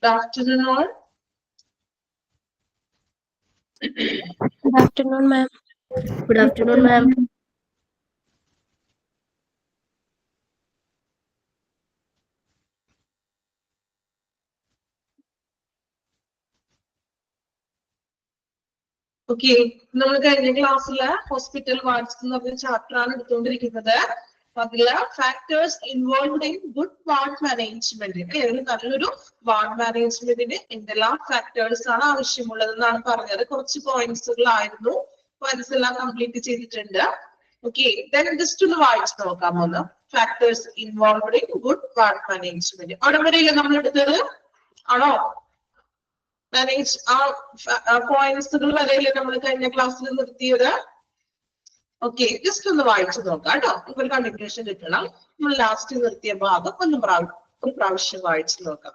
Good afternoon, all. Good afternoon, ma'am. Good afternoon, ma'am. Okay, നമ്മൾ കഴിഞ്ഞ ക്ലാസ്സില് hospital wards എന്ന് പറഞ്ഞ ചാപ്റ്റർ ആണ് എടുത്തുകൊണ്ടിരിക്കുന്നത്. അതില് factors involved in good ward management. നല്ലൊരു വാർഡ് മാനേജ്മെന്റിന് എന്തെല്ലാം ഫാക്ടേഴ്സ് ആണ് ആവശ്യമുള്ളതെന്നാണ് പറഞ്ഞത്. കുറച്ച് പോയിന്റ്സുകളായിരുന്നു. പോയിന്റ്സ് എല്ലാം കംപ്ലീറ്റ് ചെയ്തിട്ടുണ്ട്. ഓക്കെ, then ജസ്റ്റ് ഒന്ന് വായിച്ചു നോക്കാം ഒന്ന്. Factors involved in good ward management. അവിടെ വരെയല്ലേ നമ്മൾ എടുത്തത്? ആണോ? മാനേജ് പോയിന്റ്സുകൾ വരെയല്ലേ നമ്മൾ കഴിഞ്ഞ ക്ലാസ്സിൽ നിർത്തിയത്? ഓക്കെ, ജസ്റ്റ് ഒന്ന് വായിച്ചു നോക്കാം കേട്ടോ. ഒരു കണ്ടിന്യൂഷൻ കിട്ടണം. നമ്മൾ ലാസ്റ്റ് നിർത്തിയ ഭാഗം ഒരു പ്രാവശ്യം വായിച്ചു നോക്കാം.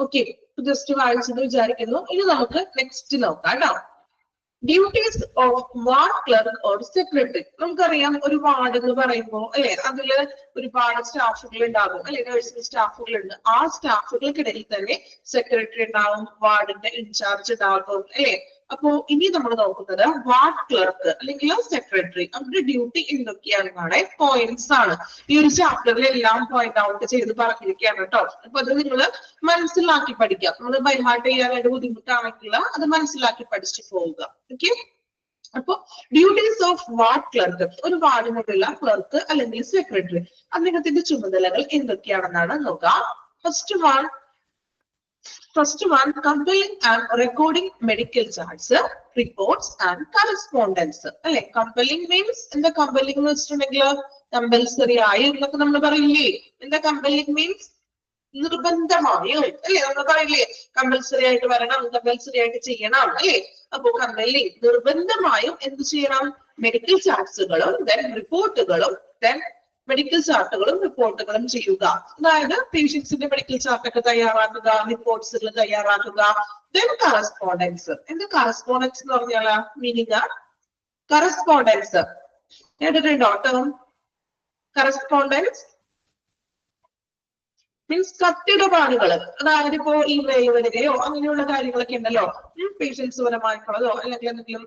ഓക്കെ, ജസ്റ്റ് വായിച്ചത് വിചാരിക്കുന്നു. ഇനി നമുക്ക് നെക്സ്റ്റ് നോക്കാം കേട്ടോ. Duties of ward clerk or secretary. നമുക്കറിയാം ഒരു വാർഡ് എന്ന് പറയുമ്പോൾ അല്ലെ, അതില് ഒരുപാട് സ്റ്റാഫുകൾ ഉണ്ടാകും അല്ലെ, നഴ്സിംഗ് സ്റ്റാഫുകൾ ഉണ്ട്. ആ സ്റ്റാഫുകൾക്കിടയിൽ തന്നെ സെക്രട്ടറി ഉണ്ടാവും, വാർഡിന്റെ ഇൻചാർജ് ഉണ്ടാകും അല്ലെ. അപ്പോ ഇനി നമ്മൾ നോക്കുന്നത് വാർഡ് ക്ലർക്ക് അല്ലെങ്കിൽ സെക്രട്ടറി, അവരുടെ ഡ്യൂട്ടി എന്തൊക്കെയാണെന്നാണ് പോയിന്റ്സ് ആണ്. ഈ ഒരു ചാപ്റ്ററിൽ എല്ലാം പോയിന്റ് ഔട്ട് ചെയ്ത് പറഞ്ഞിരിക്കുകയാണ് കേട്ടോ. അപ്പൊ അത് നിങ്ങൾ മനസ്സിലാക്കി പഠിക്കാം. നമ്മൾ ബൈഹാർട്ട് ചെയ്യാനായിട്ട് ബുദ്ധിമുട്ടാണെങ്കിൽ അത് മനസ്സിലാക്കി പഠിച്ചു പോവുക. ഓക്കെ, അപ്പൊ ഡ്യൂട്ടീസ് ഓഫ് വാർഡ് ക്ലർക്ക്, ഒരു വാർഡിനുള്ള ക്ലർക്ക് അല്ലെങ്കിൽ സെക്രട്ടറി, അദ്ദേഹത്തിന്റെ ചുമതലകൾ എന്തൊക്കെയാണെന്നാണ് നോക്കാം. First one, compiling and recording medical charts, reports and correspondence. അല്ലെ, compelling means എന്താ compelling എന്ന് വെച്ചിട്ടുണ്ടെങ്കിൽ കമ്പൽസറി ആയി എന്നൊക്കെ നമ്മൾ പറയില്ലേ. എന്താ compelling means? നിർബന്ധമായും അല്ലെ, നമ്മൾ പറയില്ലേ കമ്പൽസറി ആയിട്ട് വരണം, കമ്പൽസറി ആയിട്ട് ചെയ്യണം അല്ലെ. അപ്പൊ കമ്പൽലിംഗ് നിർബന്ധമായും എന്ത് ചെയ്യണം? മെഡിക്കൽ ചാർട്സുകളും ദെൻ റിപ്പോർട്ടുകളും ദെൻ മെഡിക്കൽ ചാർട്ടുകളും റിപ്പോർട്ടുകളും ചെയ്യുക. അതായത് പേഷ്യൻസിന്റെ മെഡിക്കൽ ചാർട്ട് ഒക്കെ തയ്യാറാക്കുക, റിപ്പോർട്ട്സുകൾ തയ്യാറാക്കുക. Then correspondence. എന്താ കറസ്പോണ്ടൻസ് എന്ന് പറഞ്ഞാൽ മീനിങ്? കറസ്പോണ്ടൻസ് കേട്ടിട്ടുണ്ടോ ടേം? കറസ്പോണ്ടൻസ് മീൻസ് കത്തിടപാടുകൾ. അതായത് ഇപ്പോ ഇമെയിൽ വരികയോ അങ്ങനെയുള്ള കാര്യങ്ങളൊക്കെ ഉണ്ടല്ലോ, പേഷ്യൻസ് പരമായിട്ടുള്ളതോ അല്ലെങ്കിൽ എന്തെങ്കിലും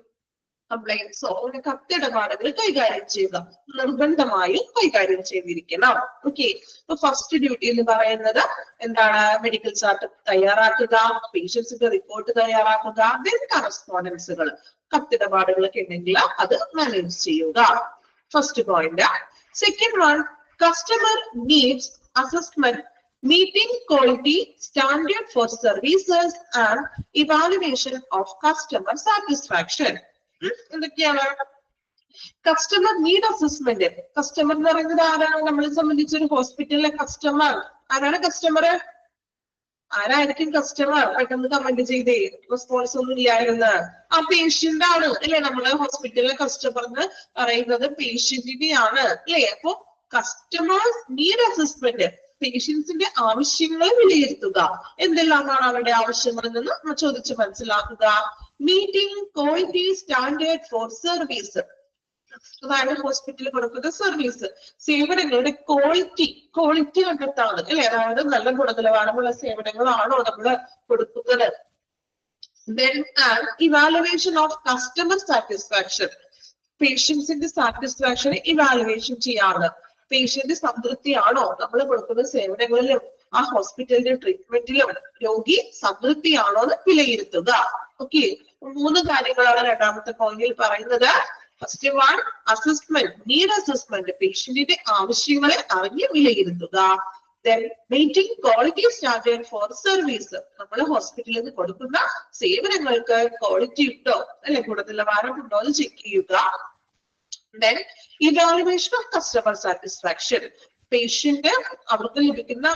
കംപ്ലൈൻസോ അങ്ങനെ കത്തിടപാടുകൾ കൈകാര്യം ചെയ്യുക, നിർബന്ധമായും കൈകാര്യം ചെയ്തിരിക്കണം. ഓക്കെ, അപ്പൊ ഫസ്റ്റ് ഡ്യൂട്ടി എന്ന് പറയുന്നത് എന്താണ്? മെഡിക്കൽ ചാർട്ട് തയ്യാറാക്കുക, പേഷ്യൻസിന്റെ റിപ്പോർട്ട് തയ്യാറാക്കുക, ദെൻ കറസ്പോണ്ടൻസുകൾ, കത്തിടപാടുകളൊക്കെ ഉണ്ടെങ്കിൽ അത് മാനേജ് ചെയ്യുക. First point. Second one, customer needs assessment, meeting quality standard for services and evaluation of customer satisfaction. എന്തൊക്കെയാണ്? Customer need assessment. കസ്റ്റമർ എന്ന് പറയുന്നത് ആരാണ്? നമ്മളെ സംബന്ധിച്ച് ഒരു ഹോസ്പിറ്റലിലെ കസ്റ്റമർ ആരാണ്? കസ്റ്റമർ ആരായിരിക്കും? കസ്റ്റമർ പെട്ടെന്ന് കമന്റ് ചെയ്തേ, റെസ്പോൺസ് ഒന്നും ഇല്ലായിരുന്നു. ആ പേഷ്യന്റ് ആണ് അല്ലെ. നമ്മള് ഹോസ്പിറ്റലിലെ കസ്റ്റമർ എന്ന് പറയുന്നത് പേഷ്യന്റിനെയാണ് അല്ലെ. അപ്പൊ കസ്റ്റമേഴ്സ് നീഡ് അസസ്മെന്റ്, പേഷ്യൻസിന്റെ ആവശ്യങ്ങൾ വിലയിരുത്തുക. എന്തെല്ലാമാണ് അവരുടെ ആവശ്യങ്ങളിൽ നിന്ന് ചോദിച്ച് മനസ്സിലാക്കുക. Meeting quality standard for service, അതായത് ഹോസ്പിറ്റലിൽ കൊടുക്കുന്ന സർവീസ്, സേവനങ്ങളുടെ ക്വാളിറ്റി കണ്ടെത്താണ് അല്ലെ. അതായത് നല്ല ഗുണനിലവാരമുള്ള സേവനങ്ങളാണോ നമ്മൾ കൊടുക്കുന്നത്. Then evaluation of customer satisfaction. പേഷ്യൻസിന്റെ സാറ്റിസ്ഫാക്ഷനെ ഇവാലുവേഷൻ ചെയ്യാണ്. പേഷ്യന്റ് സംതൃപ്തിയാണോ നമ്മൾ കൊടുക്കുന്ന സേവനങ്ങളിലും ആ ഹോസ്പിറ്റലിന്റെ ട്രീറ്റ്മെന്റിലും രോഗി സംതൃപ്തിയാണോ എന്ന് വിലയിരുത്തുക. ഓക്കെ, 3 കാര്യങ്ങളാണ് രണ്ടാമത്തെ പോയിന്റിൽ പറയുന്നത്. First one, assessment, need assessment, പേഷ്യന്റിന്റെ ആവശ്യങ്ങളെ അറിഞ്ഞ് വിലയിരുത്തുക. Then meeting quality standard for service. നമ്മൾ ഹോസ്പിറ്റലിൽ നിന്ന് കൊടുക്കുന്ന സേവനങ്ങൾക്ക് ക്വാളിറ്റി ഉണ്ടോ അല്ലെ, ഗുണനിലവാരം ഉണ്ടോ എന്ന് ചെക്ക് ചെയ്യുക. Then evaluation of customer satisfaction. Patient അവർക്ക് ലഭിക്കുന്ന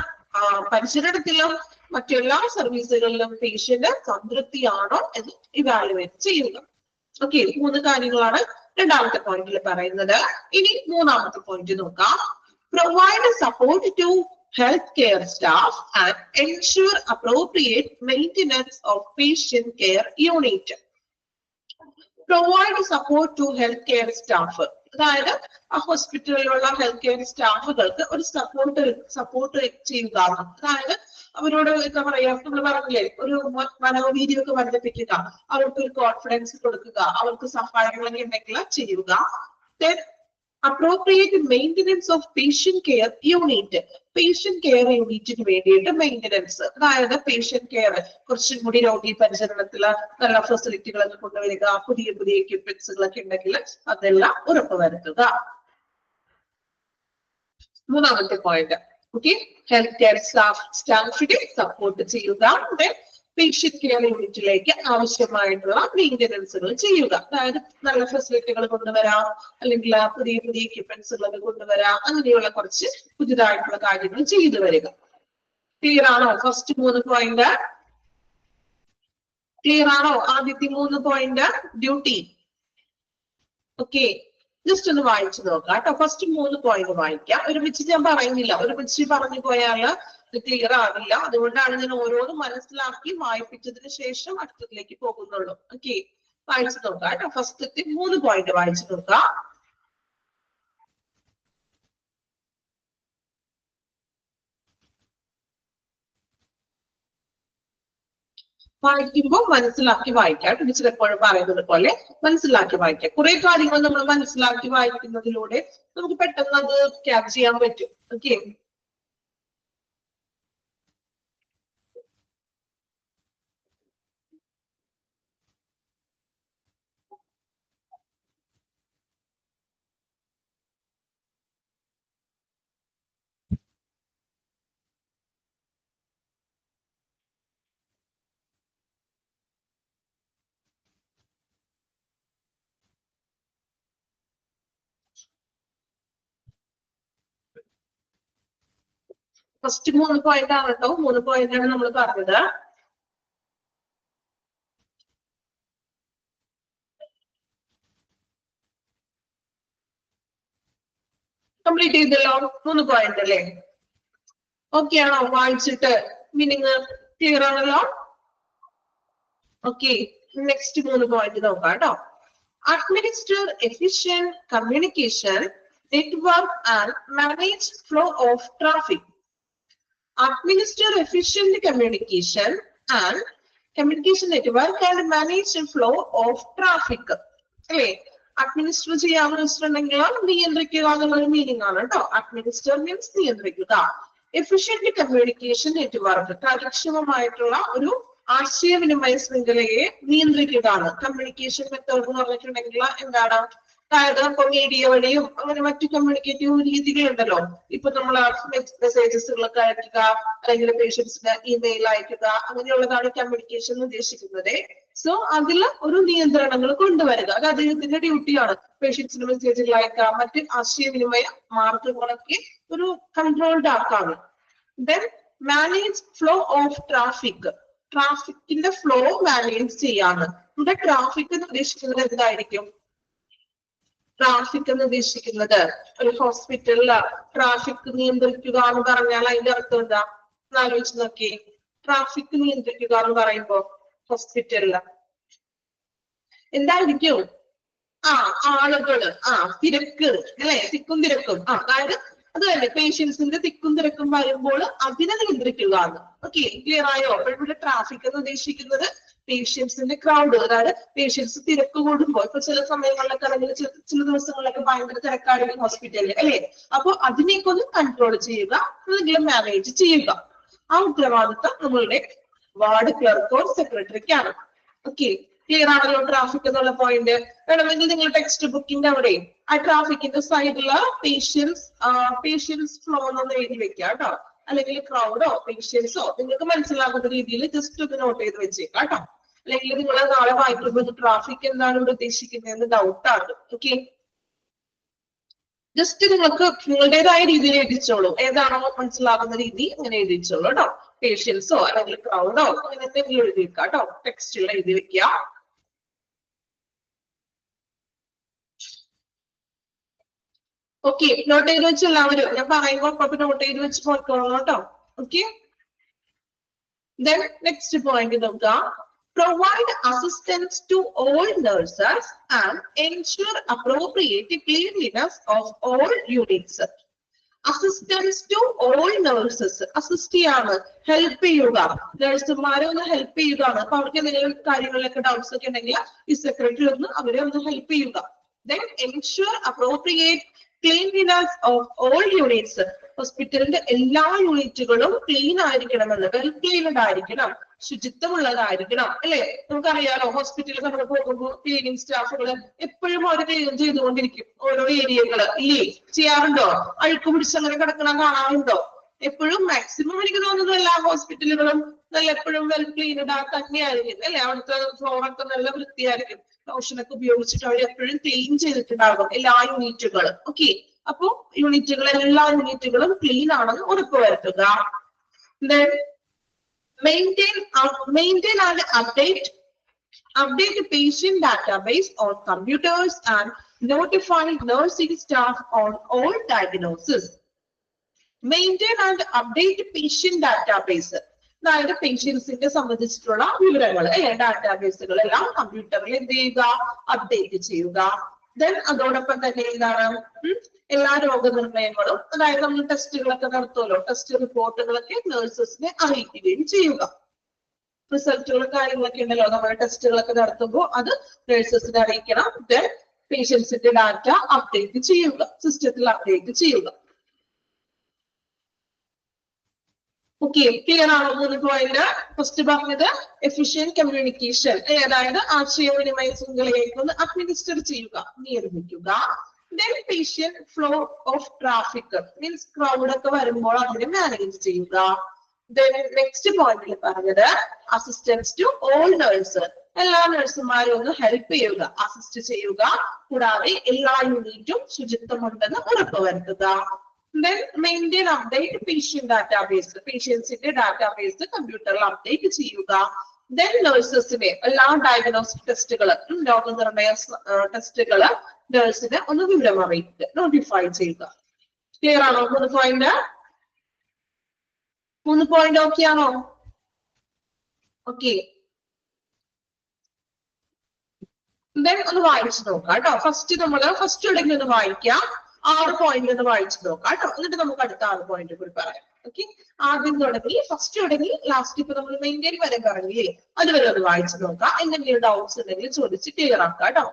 പരിചരണത്തിലും മറ്റെല്ലാ സർവീസുകളിലും പേഷ്യന്റ് സംതൃപ്തിയാണോ എന്ന് ഇവാലുവേറ്റ് ചെയ്യുക. ഓക്കെ, 3 കാര്യങ്ങളാണ് രണ്ടാമത്തെ പോയിന്റിൽ പറയുന്നത്. ഇനി മൂന്നാമത്തെ പോയിന്റ് നോക്കാം. Provide support to healthcare staff and ensure appropriate maintenance of patient care unit. Provide support to healthcare staff. അതായത് ആ ഹോസ്പിറ്റലിലുള്ള ഹെൽത്ത് കെയർ സ്റ്റാഫുകൾക്ക് ഒരു സപ്പോർട്ട് ചെയ്യുക. അതായത് അവരോട് എന്താ പറയാ, നമ്മൾ പറഞ്ഞില്ലേ, ഒരു മനോവീര്യമൊക്കെ വർദ്ധിപ്പിക്കുക, അവർക്ക് ഒരു കോൺഫിഡൻസ് കൊടുക്കുക, അവർക്ക് സഹായങ്ങളൊക്കെ ഉണ്ടെങ്കിൽ ചെയ്യുക. Then appropriate maintenance of patient care unit. Patient care യൂണിറ്റിന് വേണ്ടിയിട്ട് മെയിൻ്റനൻസ്, അതായത് പേഷ്യന്റ് കെയർ കുറച്ചും കൂടി രോഗി പരിചരണത്തില് നല്ല ഫെസിലിറ്റികളൊക്കെ കൊണ്ടുവരിക, പുതിയ എക്യുപ്മെന്റ്സുകളൊക്കെ ഉണ്ടെങ്കിൽ അതെല്ലാം ഉറപ്പുവരുത്തുക. മൂന്നാമത്തെ പോയിന്റ്, ഓക്കെ, ഹെൽത്ത് കെയർ സ്റ്റാഫിനെ സപ്പോർട്ട് ചെയ്യുക. പേഷ്യന്റ് കെയർ യൂണിറ്റിലേക്ക് ആവശ്യമായിട്ടുള്ള മെയിൻ്റനൻസുകൾ ചെയ്യുക. അതായത് നല്ല ഫെസിലിറ്റികൾ കൊണ്ടുവരാം, അല്ലെങ്കിൽ പുതിയ എക്യുപ്മെന്റ്സുകളൊക്കെ കൊണ്ടുവരാം, അങ്ങനെയുള്ള കുറച്ച് പുതിയതായിട്ടുള്ള കാര്യങ്ങൾ ചെയ്തു വരിക. ക്ലിയർ ആണോ? ഫസ്റ്റ് 3 പോയിന്റ് ക്ലിയർ ആണോ? ആദ്യത്തെ 3 പോയിന്റ് ഡ്യൂട്ടി. ഓക്കെ, ജസ്റ്റ് ഒന്ന് വായിച്ചു നോക്കാം കേട്ടോ. ഫസ്റ്റ് 3 പോയിന്റ് വായിക്കാം. ഒരുമിച്ച് ഞാൻ പറയുന്നില്ല, ഒരുമിച്ച് പറഞ്ഞു പോയാല് ക്ലിയർ ആവില്ല. അതുകൊണ്ടാണ് ഞാൻ ഓരോന്നും മനസ്സിലാക്കി വായിപ്പിച്ചതിന് ശേഷം അടുത്തതിലേക്ക് പോകുന്നുള്ളൂ. ഓക്കെ, വായിച്ചു നോക്കാം കേട്ടോ. ഫസ്റ്റത്തെ 3 പോയിന്റ് വായിച്ചു നോക്കാം. വായിക്കുമ്പോൾ മനസ്സിലാക്കി വായിക്കാം. ടീച്ചർ എപ്പോഴും പറയുന്നത് പോലെ മനസ്സിലാക്കി വായിക്കാം. കുറെ കാര്യങ്ങൾ നമ്മൾ മനസ്സിലാക്കി വായിക്കുന്നതിലൂടെ നമുക്ക് പെട്ടെന്ന് അത് ക്യാച്ച് ചെയ്യാൻ പറ്റും. ഓക്കെ, ഫസ്റ്റ് 3 പോയിന്റ് ആണ് കേട്ടോ. 3 പോയിന്റ് ആണ് നമ്മൾ പറഞ്ഞത്. കംപ്ലീറ്റ് ചെയ്തല്ലോ 3 പോയിന്റ് അല്ലേ? ഓക്കെ ആണോ? വായിച്ചിട്ട് മീനിങ് ക്ലിയർ ആണല്ലോ? ഓക്കെ, നെക്സ്റ്റ് 3 പോയിന്റ് നോക്കാം കേട്ടോ. Administer efficient communication network and manage flow of traffic. Administer efficient communication network and manage flow of traffic. അല്ലേ? അഡ്മിനിസ്റ്റർ ചെയ്യാമെന്ന് വെച്ചിട്ടുണ്ടെങ്കിൽ നിയന്ത്രിക്കുക എന്നുള്ള മീനിങ് ആണ് കേട്ടോ. അഡ്മിനിസ്റ്റർ മീൻസ് നിയന്ത്രിക്കുക. എഫിഷ്യന്റ് കമ്മ്യൂണിക്കേഷൻ നെറ്റ്വർക്ക്, കാര്യക്ഷമമായിട്ടുള്ള ഒരു ആശയവിനിമയ ശൃംഖലയെ നിയന്ത്രിക്കുകയാണ്. കമ്മ്യൂണിക്കേഷൻ മെത്തേഡ് എന്ന് പറഞ്ഞിട്ടുണ്ടെങ്കിൽ എന്താണ്? അതായത് ഇപ്പൊ മീഡിയ വഴിയും അങ്ങനെ മറ്റു കമ്മ്യൂണിക്കേറ്റീവ് രീതികളുണ്ടല്ലോ. ഇപ്പൊ നമ്മൾ മെസ്സേജസുകളൊക്കെ അയക്കുക, അല്ലെങ്കിൽ പേഷ്യൻസിന് ഇമെയിൽ അയക്കുക, അങ്ങനെയുള്ളതാണ് കമ്മ്യൂണിക്കേഷൻ ഉദ്ദേശിക്കുന്നത്. സോ അതിൽ ഒരു നിയന്ത്രണങ്ങൾ കൊണ്ടുവരിക, അത് അദ്ദേഹത്തിന്റെ ഡ്യൂട്ടിയാണ്. പേഷ്യൻസിന് മെസ്സേജുകൾ അയക്കാം, മറ്റ് ആശയവിനിമയ മാർഗങ്ങളൊക്കെ ഒരു കൺട്രോൾഡ് ആക്കാണ്. Then manage flow of traffic, ട്രാഫിക്കിന്റെ ഫ്ലോ മാനേജ് ചെയ്യാണ്. ഇവിടെ ട്രാഫിക് എന്ന് ഉദ്ദേശിക്കുന്നത് എന്തായിരിക്കും? ട്രാഫിക് എന്ന് ഉദ്ദേശിക്കുന്നത് ഒരു ഹോസ്പിറ്റലില് ട്രാഫിക് നിയന്ത്രിക്കുക എന്ന് പറഞ്ഞാൽ അതിന്റെ അർത്ഥം എന്താ? ആലോചിച്ച് നോക്കി. ട്രാഫിക് നിയന്ത്രിക്കുക എന്ന് പറയുമ്പോ ഹോസ്പിറ്റലില് എന്തായിരിക്കും? ആളുകള് തിരക്ക് അല്ലെ, തിക്കും തിരക്കും അതായത് അത് തന്നെ പേഷ്യൻസിന്റെ തിക്കും തിരക്കും വരുമ്പോൾ അതിനെ നിയന്ത്രിക്കുക എന്ന്. ഓക്കെ, ക്ലിയർ ആയോ? ഇവിടെ ട്രാഫിക് എന്ന് ഉദ്ദേശിക്കുന്നത് പേഷ്യൻസിന്റെ ക്രൗഡ്, അതായത് പേഷ്യൻസ് തിരക്ക് കൂടുമ്പോൾ ഇപ്പൊ ചില സമയങ്ങളിലൊക്കെ അല്ലെങ്കിൽ ചില ദിവസങ്ങളിലൊക്കെ ഭയങ്കര തിരക്കായിരിക്കും ഹോസ്പിറ്റലിൽ അല്ലെ, അപ്പൊ അതിനെയൊക്കെ ഒന്ന് കൺട്രോൾ ചെയ്യുക, എന്തെങ്കിലും മാനേജ് ചെയ്യുക. ആ ഉത്തരവാദിത്തം നമ്മളുടെ വാർഡ് ക്ലർക്കോ സെക്രട്ടറിക്കാണ്. ഓക്കെ, ക്ലിയർ ആണല്ലോ ട്രാഫിക് എന്നുള്ള പോയിന്റ്? വേണമെങ്കിൽ നിങ്ങൾ ടെക്സ്റ്റ് ബുക്കിന്റെ അവിടെ ആ ട്രാഫിക്കിന്റെ സൈഡില് പേഷ്യൻസ് ഫ്ലോ എന്നൊന്ന് എഴുതി വെക്കുക കേട്ടോ, അല്ലെങ്കിൽ ക്രൗഡോ പേഷ്യൻസോ നിങ്ങൾക്ക് മനസ്സിലാകുന്ന രീതിയിൽ ജസ്റ്റ് ഒന്ന് നോട്ട് ചെയ്ത് വെച്ചേക്കാം കേട്ടോ. അല്ലെങ്കിൽ നിങ്ങൾ നാളെ വായിക്കുമ്പോൾ ട്രാഫിക് എന്താണ് ഇവിടെ ഉദ്ദേശിക്കുന്നതെന്ന് ഡൗട്ടാണ്. ഓക്കെ, ജസ്റ്റ് നിങ്ങൾക്ക് നിങ്ങളുടേതായ രീതിയിൽ എഴുതിച്ചോളൂ, ഏതാണോ മനസ്സിലാകുന്ന രീതി അങ്ങനെ എഴുതിച്ചോളൂ കേട്ടോ. പേഷ്യൻസോ അല്ലെങ്കിൽ ക്രൗഡോ അങ്ങനെ എന്തെങ്കിലും എഴുതി വെക്കുക കേട്ടോ, ടെക്സ്റ്റിൽ എഴുതി വെക്കുക. ഓക്കെ, നോട്ട് ചെയ്ത് വെച്ച് എല്ലാവരും ഞാൻ പറയുമ്പോൾ അപ്പൊ നോട്ട് ചെയ്ത് വെച്ച് പോയിക്കോളൂ കേട്ടോ. ഓക്കെ, then next point നോക്കുക. Provide assistance to all nurses and ensure appropriate cleanliness of all units. Assistance to all nurses, assist ചെയ്യാണ്, ഹെൽപ്പ് ചെയ്യുക, നഴ്സുമാരെ ഒന്ന് ഹെൽപ്പ് ചെയ്യുക. അപ്പൊ അവർക്ക് എന്തെങ്കിലും കാര്യങ്ങളിലൊക്കെ ഡൗട്ട്സ് ഒക്കെ ഉണ്ടെങ്കിൽ ഈ സെക്രട്ടറി ഒന്ന് അവരെ ഒന്ന് ഹെൽപ്പ് ചെയ്യുക. Then ensure appropriate cleanliness of all units. ഹോസ്പിറ്റലിന്റെ എല്ലാ യൂണിറ്റുകളും ക്ലീൻ ആയിരിക്കണമെന്ന്, വെൽ ക്ലീൻഡ് ആയിരിക്കണം, ശുചിത്വമുള്ളതായിരിക്കണം അല്ലെ. നമുക്കറിയാലോ ഹോസ്പിറ്റലിൽ നമ്മൾ പോകുമ്പോൾ ക്ലീനിങ് സ്റ്റാഫുകൾ എപ്പോഴും അവർ ക്ലീൻ ചെയ്തുകൊണ്ടിരിക്കും ഓരോ ഏരിയകള് ഇല്ലേ, ചെയ്യാറുണ്ടോ? അഴുക്ക് പിടിച്ച് അങ്ങനെ കിടക്കണം കാണാറുണ്ടോ? എപ്പോഴും മാക്സിമം എനിക്ക് തോന്നുന്നു എല്ലാ ഹോസ്പിറ്റലുകളും നല്ല എപ്പോഴും വെൽ ക്ലീൻഡ് തന്നെയായിരിക്കും അല്ലെ, അവിടുത്തെ ഫ്ലോറൊക്കെ നല്ല വൃത്തിയായിരിക്കും, ലോഷനൊക്കെ ഉപയോഗിച്ചിട്ട് അവർ എപ്പോഴും ക്ലീൻ ചെയ്തിട്ടുണ്ടാകും എല്ലാ യൂണിറ്റുകളും. ഓക്കെ, അപ്പൊ എല്ലാ യൂണിറ്റുകളും ക്ലീൻ ആണെന്ന് ഉറപ്പുവരുത്തുക. Then maintain and update patient database on computers and notify nursing staff on all diagnosis. Maintain and update patient database, അതായത് പേഷ്യൻസിന്റെ സംബന്ധിച്ചിട്ടുള്ള വിവരങ്ങൾ ഡാറ്റാബേസുകളെല്ലാം കമ്പ്യൂട്ടറിൽ എന്ത് ചെയ്യുക, അപ്ഡേറ്റ് ചെയ്യുക. ദെൻ അതോടൊപ്പം തന്നെ എന്താണ്, എല്ലാ രോഗനിർണയങ്ങളും അതായത് നമ്മൾ ടെസ്റ്റുകളൊക്കെ നടത്തുമല്ലോ, ടെസ്റ്റ് റിപ്പോർട്ടുകളൊക്കെ നഴ്സസിനെ അറിയിക്കുകയും ചെയ്യുക. റിസൾട്ടുകളും കാര്യങ്ങളൊക്കെ ഉണ്ടല്ലോ, നമ്മൾ ടെസ്റ്റുകളൊക്കെ നടത്തുമ്പോൾ അത് നഴ്സസിനെ അറിയിക്കണം. ദെൻ പേഷ്യൻസിന്റെ ഡാറ്റ അപ്ഡേറ്റ് ചെയ്യുക, സിസ്റ്റത്തിൽ അപ്ഡേറ്റ് ചെയ്യുക. ഓക്കെ, ക്ലിയർ ആണോ? 3 പോയിന്റ്. ഫസ്റ്റ് പറഞ്ഞത് എഫിഷ്യന്റ് കമ്മ്യൂണിക്കേഷൻ, അതായത് ആശയവിനിമയ ശൃംഖലയിലേക്ക് ഒന്ന് അഡ്മിനിസ്റ്റർ ചെയ്യുക, നിയന്ത്രിക്കുക. Then patient flow of traffic means crowd ഒക്കെ വരുമ്പോൾ അതിനെ മാനേജ് ചെയ്യുക. Then next പോയിന്റിൽ പറഞ്ഞത് അസിസ്റ്റൻസ് ടു ഓൾ നഴ്സ്, എല്ലാ നഴ്സുമാരും ഒന്ന് ഹെൽപ്പ് ചെയ്യുക, അസിസ്റ്റ് ചെയ്യുക. കൂടാതെ എല്ലാ യൂണിറ്റും ശുചിത്വമുണ്ടെന്ന് ഉറപ്പുവരുത്തുക. Then maintain update patient database, പേഷ്യൻസിന്റെ ഡാറ്റാബേസ് കമ്പ്യൂട്ടറിൽ അപ്ഡേറ്റ് ചെയ്യുക. Then നഴ്സസിനെ എല്ലാ ഡയഗ്നോസ്റ്റിക് ടെസ്റ്റുകൾ, രോഗനിർണയ ടെസ്റ്റുകൾ നഴ്സിനെ ഒന്ന് വിവരം അറിയിക്കുക, നോട്ടിഫൈ ചെയ്യുക. ക്ലിയർ ആണോ? 3 പോയിന്റ്. 3 പോയിന്റ് ഓക്കെ ആണോ? ഓക്കെ, then ഒന്ന് വായിച്ചു നോക്കാം കേട്ടോ. ഫസ്റ്റ് തുടങ്ങി ഒന്ന് വായിക്കാം, 6 പോയിന്റ് ഒന്ന് വായിച്ചു നോക്കാം കേട്ടോ. എന്നിട്ട് നമുക്ക് അടുത്ത 6 പോയിന്റ് കൂടി പറയാം. ഓക്കെ, ആദ്യം തുടങ്ങി ഫസ്റ്റ് തുടങ്ങി ലാസ്റ്റ് ഇപ്പൊ നമ്മൾ മെയിൻറ്റെയിൻ വരെ പറഞ്ഞില്ലേ, അതുവരെ ഒന്ന് വായിച്ചു നോക്കാം. എന്തെങ്കിലും ഡൗട്ട്സ് ഉണ്ടെങ്കിൽ ചോദിച്ച് ക്ലിയർ ആക്കാം കേട്ടോ.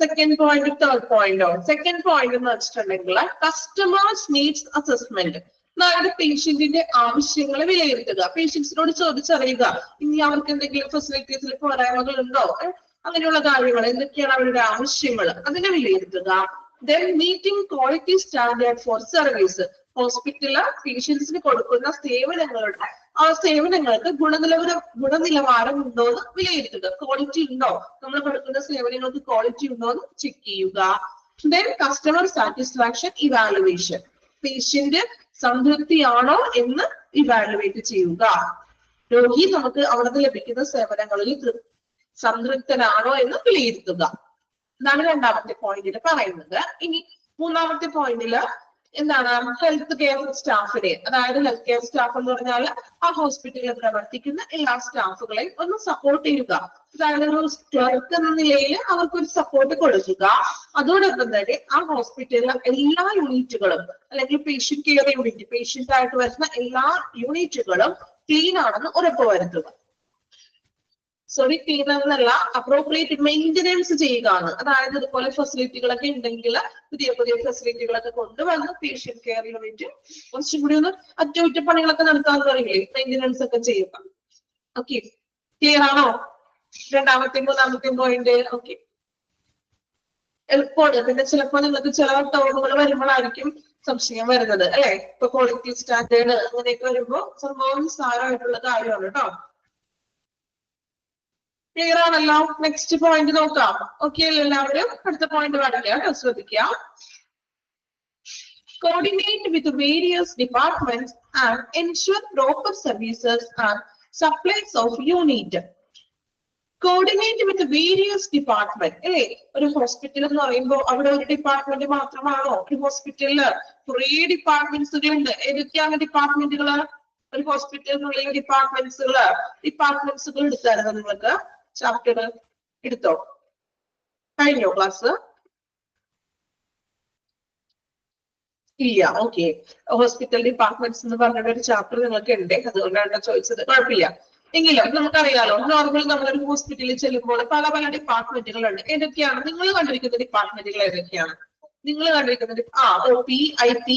സെക്കൻഡ് പോയിന്റ്, തേർഡ് പോയിന്റോ? സെക്കൻഡ് പോയിന്റ് എന്ന് വെച്ചിട്ടുണ്ടെങ്കിൽ കസ്റ്റമേഴ്സ് നീഡ്സ് അസസ്മെന്റ്, അതായത് പേഷ്യന്റിന്റെ ആവശ്യങ്ങൾ വിലയിരുത്തുക, പേഷ്യൻസിനോട് ചോദിച്ചറിയുക ഇനി അവർക്ക് എന്തെങ്കിലും ഫെസിലിറ്റീസിൽ പോരായ്മകൾ ഉണ്ടോ, അങ്ങനെയുള്ള കാര്യങ്ങൾ എന്തൊക്കെയാണ് അവരുടെ ആവശ്യങ്ങൾ, അതിനെ വിലയിരുത്തുക. Then meeting quality standard for service, hospital പേഷ്യൻസിന് കൊടുക്കുന്ന സേവനങ്ങൾക്ക് ഗുണനിലവാരം ഉണ്ടോ എന്ന് വിലയിരുത്തുക, ക്വാളിറ്റി ഉണ്ടോ, നമ്മൾ കൊടുക്കുന്ന സേവനങ്ങൾക്ക് ക്വാളിറ്റി ഉണ്ടോ എന്ന് ചെക്ക് ചെയ്യുക. Then customer satisfaction evaluation, patient സംതൃപ്തിയാണോ എന്ന് ഇവാലുവേറ്റ് ചെയ്യുക. രോഗി നമുക്ക് അവിടെ ലഭിക്കുന്ന സേവനങ്ങളിൽ സംതൃപ്തനാണോ എന്ന് വിലയിരുത്തുക. ഇതാണ് രണ്ടാമത്തെ പോയിന്റിൽ പറയുന്നത്. ഇനി മൂന്നാമത്തെ പോയിന്റില് എന്താണ്, ഹെൽത്ത് കെയർ സ്റ്റാഫിനെ, അതായത് ഹെൽത്ത് കെയർ സ്റ്റാഫ് എന്ന് പറഞ്ഞാൽ ആ ഹോസ്പിറ്റലിൽ പ്രവർത്തിക്കുന്ന എല്ലാ സ്റ്റാഫുകളെയും ഒന്ന് സപ്പോർട്ട് ചെയ്യുക. അതായത് ഒരു ക്ലർക്ക് എന്ന നിലയിൽ അവർക്കൊരു സപ്പോർട്ട് കൊടുക്കുക. അതോടൊപ്പം തന്നെ ആ ഹോസ്പിറ്റലിലെ എല്ലാ യൂണിറ്റുകളും അല്ലെങ്കിൽ പേഷ്യന്റ് കെയർ യൂണിറ്റ്, പേഷ്യന്റ് ആയിട്ട് വരുന്ന എല്ലാ യൂണിറ്റുകളും ക്ലീൻ ആണെന്ന് ഉറപ്പുവരുത്തുക. ക്ലീൻ എന്നല്ല, അപ്രോപ്രിയേറ്റ് മെയിൻ്റെനൻസ് ചെയ്യുകയാണ്. അതായത് ഇതുപോലെ ഫെസിലിറ്റികളൊക്കെ ഉണ്ടെങ്കിൽ പുതിയ പുതിയ ഫെസിലിറ്റികളൊക്കെ കൊണ്ടുവന്ന് പേഷ്യന്റ് കെയർ യൂണിറ്റ് കുറച്ചും കൂടി ഒന്ന് അറ്റകുറ്റപ്പണികളൊക്കെ നടത്താന്ന് പറയില്ലേ, മെയിൻ്റെനൻസ് ഒക്കെ ചെയ്യുക. ഓക്കെ, ക്ലിയർ ആണോ? രണ്ടാമത്തെയും മൂന്നാമത്തെയും പോയിന്റ്. ഓക്കെ, എളുപ്പമാണ്. പിന്നെ ചിലപ്പോൾ നിങ്ങൾക്ക് ചില ടേമുകൾ വരുമ്പോഴായിരിക്കും സംശയം വരുന്നത്, അല്ലെ? ഇപ്പൊ ക്വാളിറ്റി സ്റ്റാൻഡേർഡ് അങ്ങനെയൊക്കെ വരുമ്പോൾ സംഭവം സാരമായിട്ടുള്ള കാര്യമാണ് കേട്ടോ. ക്ലിയർ ആണല്ലോ? നെക്സ്റ്റ് പോയിന്റ് നോക്കാം. ഓക്കെ എല്ലാവരും? അടുത്ത പോയിന്റ് പാടില്ല കേട്ടോ, ശ്രദ്ധിക്കുക. Coordinate with various departments and ensure proper services and supplies of unit. Coordinate with various department. അല്ലേ, ഒരു ഹോസ്പിറ്റൽ എന്ന് പറയുമ്പോൾ അവിടെ ഒരു ഡിപ്പാർട്ട്മെന്റ് മാത്രമാണോ? ഒരു ഹോസ്പിറ്റലില് കുറെ ഡിപ്പാർട്ട്മെന്റ്സുകൾ ഉണ്ട്. ഏതൊക്കെയാണ് ഡിപ്പാർട്ട്മെന്റുകള്? ഒരു ഹോസ്പിറ്റലിനുള്ളിൽ ഡിപ്പാർട്ട്മെന്റ്സുകൾ എടുത്തായിരുന്നു നിങ്ങൾക്ക് ചാപ്റ്റർ എടുത്തോ? കഴിഞ്ഞോ ക്ലാസ്? ഇല്ല. ഓക്കെ, ഹോസ്പിറ്റൽ ഡിപ്പാർട്ട്മെന്റ്സ് എന്ന് പറഞ്ഞ ഒരു ചാപ്റ്റർ നിങ്ങൾക്ക് ഉണ്ട്, അതുകൊണ്ടാണ് ചോദിച്ചത്. കുഴപ്പമില്ല. എങ്കിലും നമുക്കറിയാലോ, നോർമൽ നമ്മളൊരു ഹോസ്പിറ്റലിൽ ചെല്ലുമ്പോൾ പല പല ഡിപ്പാർട്ട്മെന്റുകളുണ്ട്. ഏതൊക്കെയാണ് നിങ്ങൾ കണ്ടിരിക്കുന്ന ഡിപ്പാർട്ട്മെന്റുകൾ? ഏതൊക്കെയാണ് നിങ്ങൾ കണ്ടിരിക്കുന്നത്? OP, IP,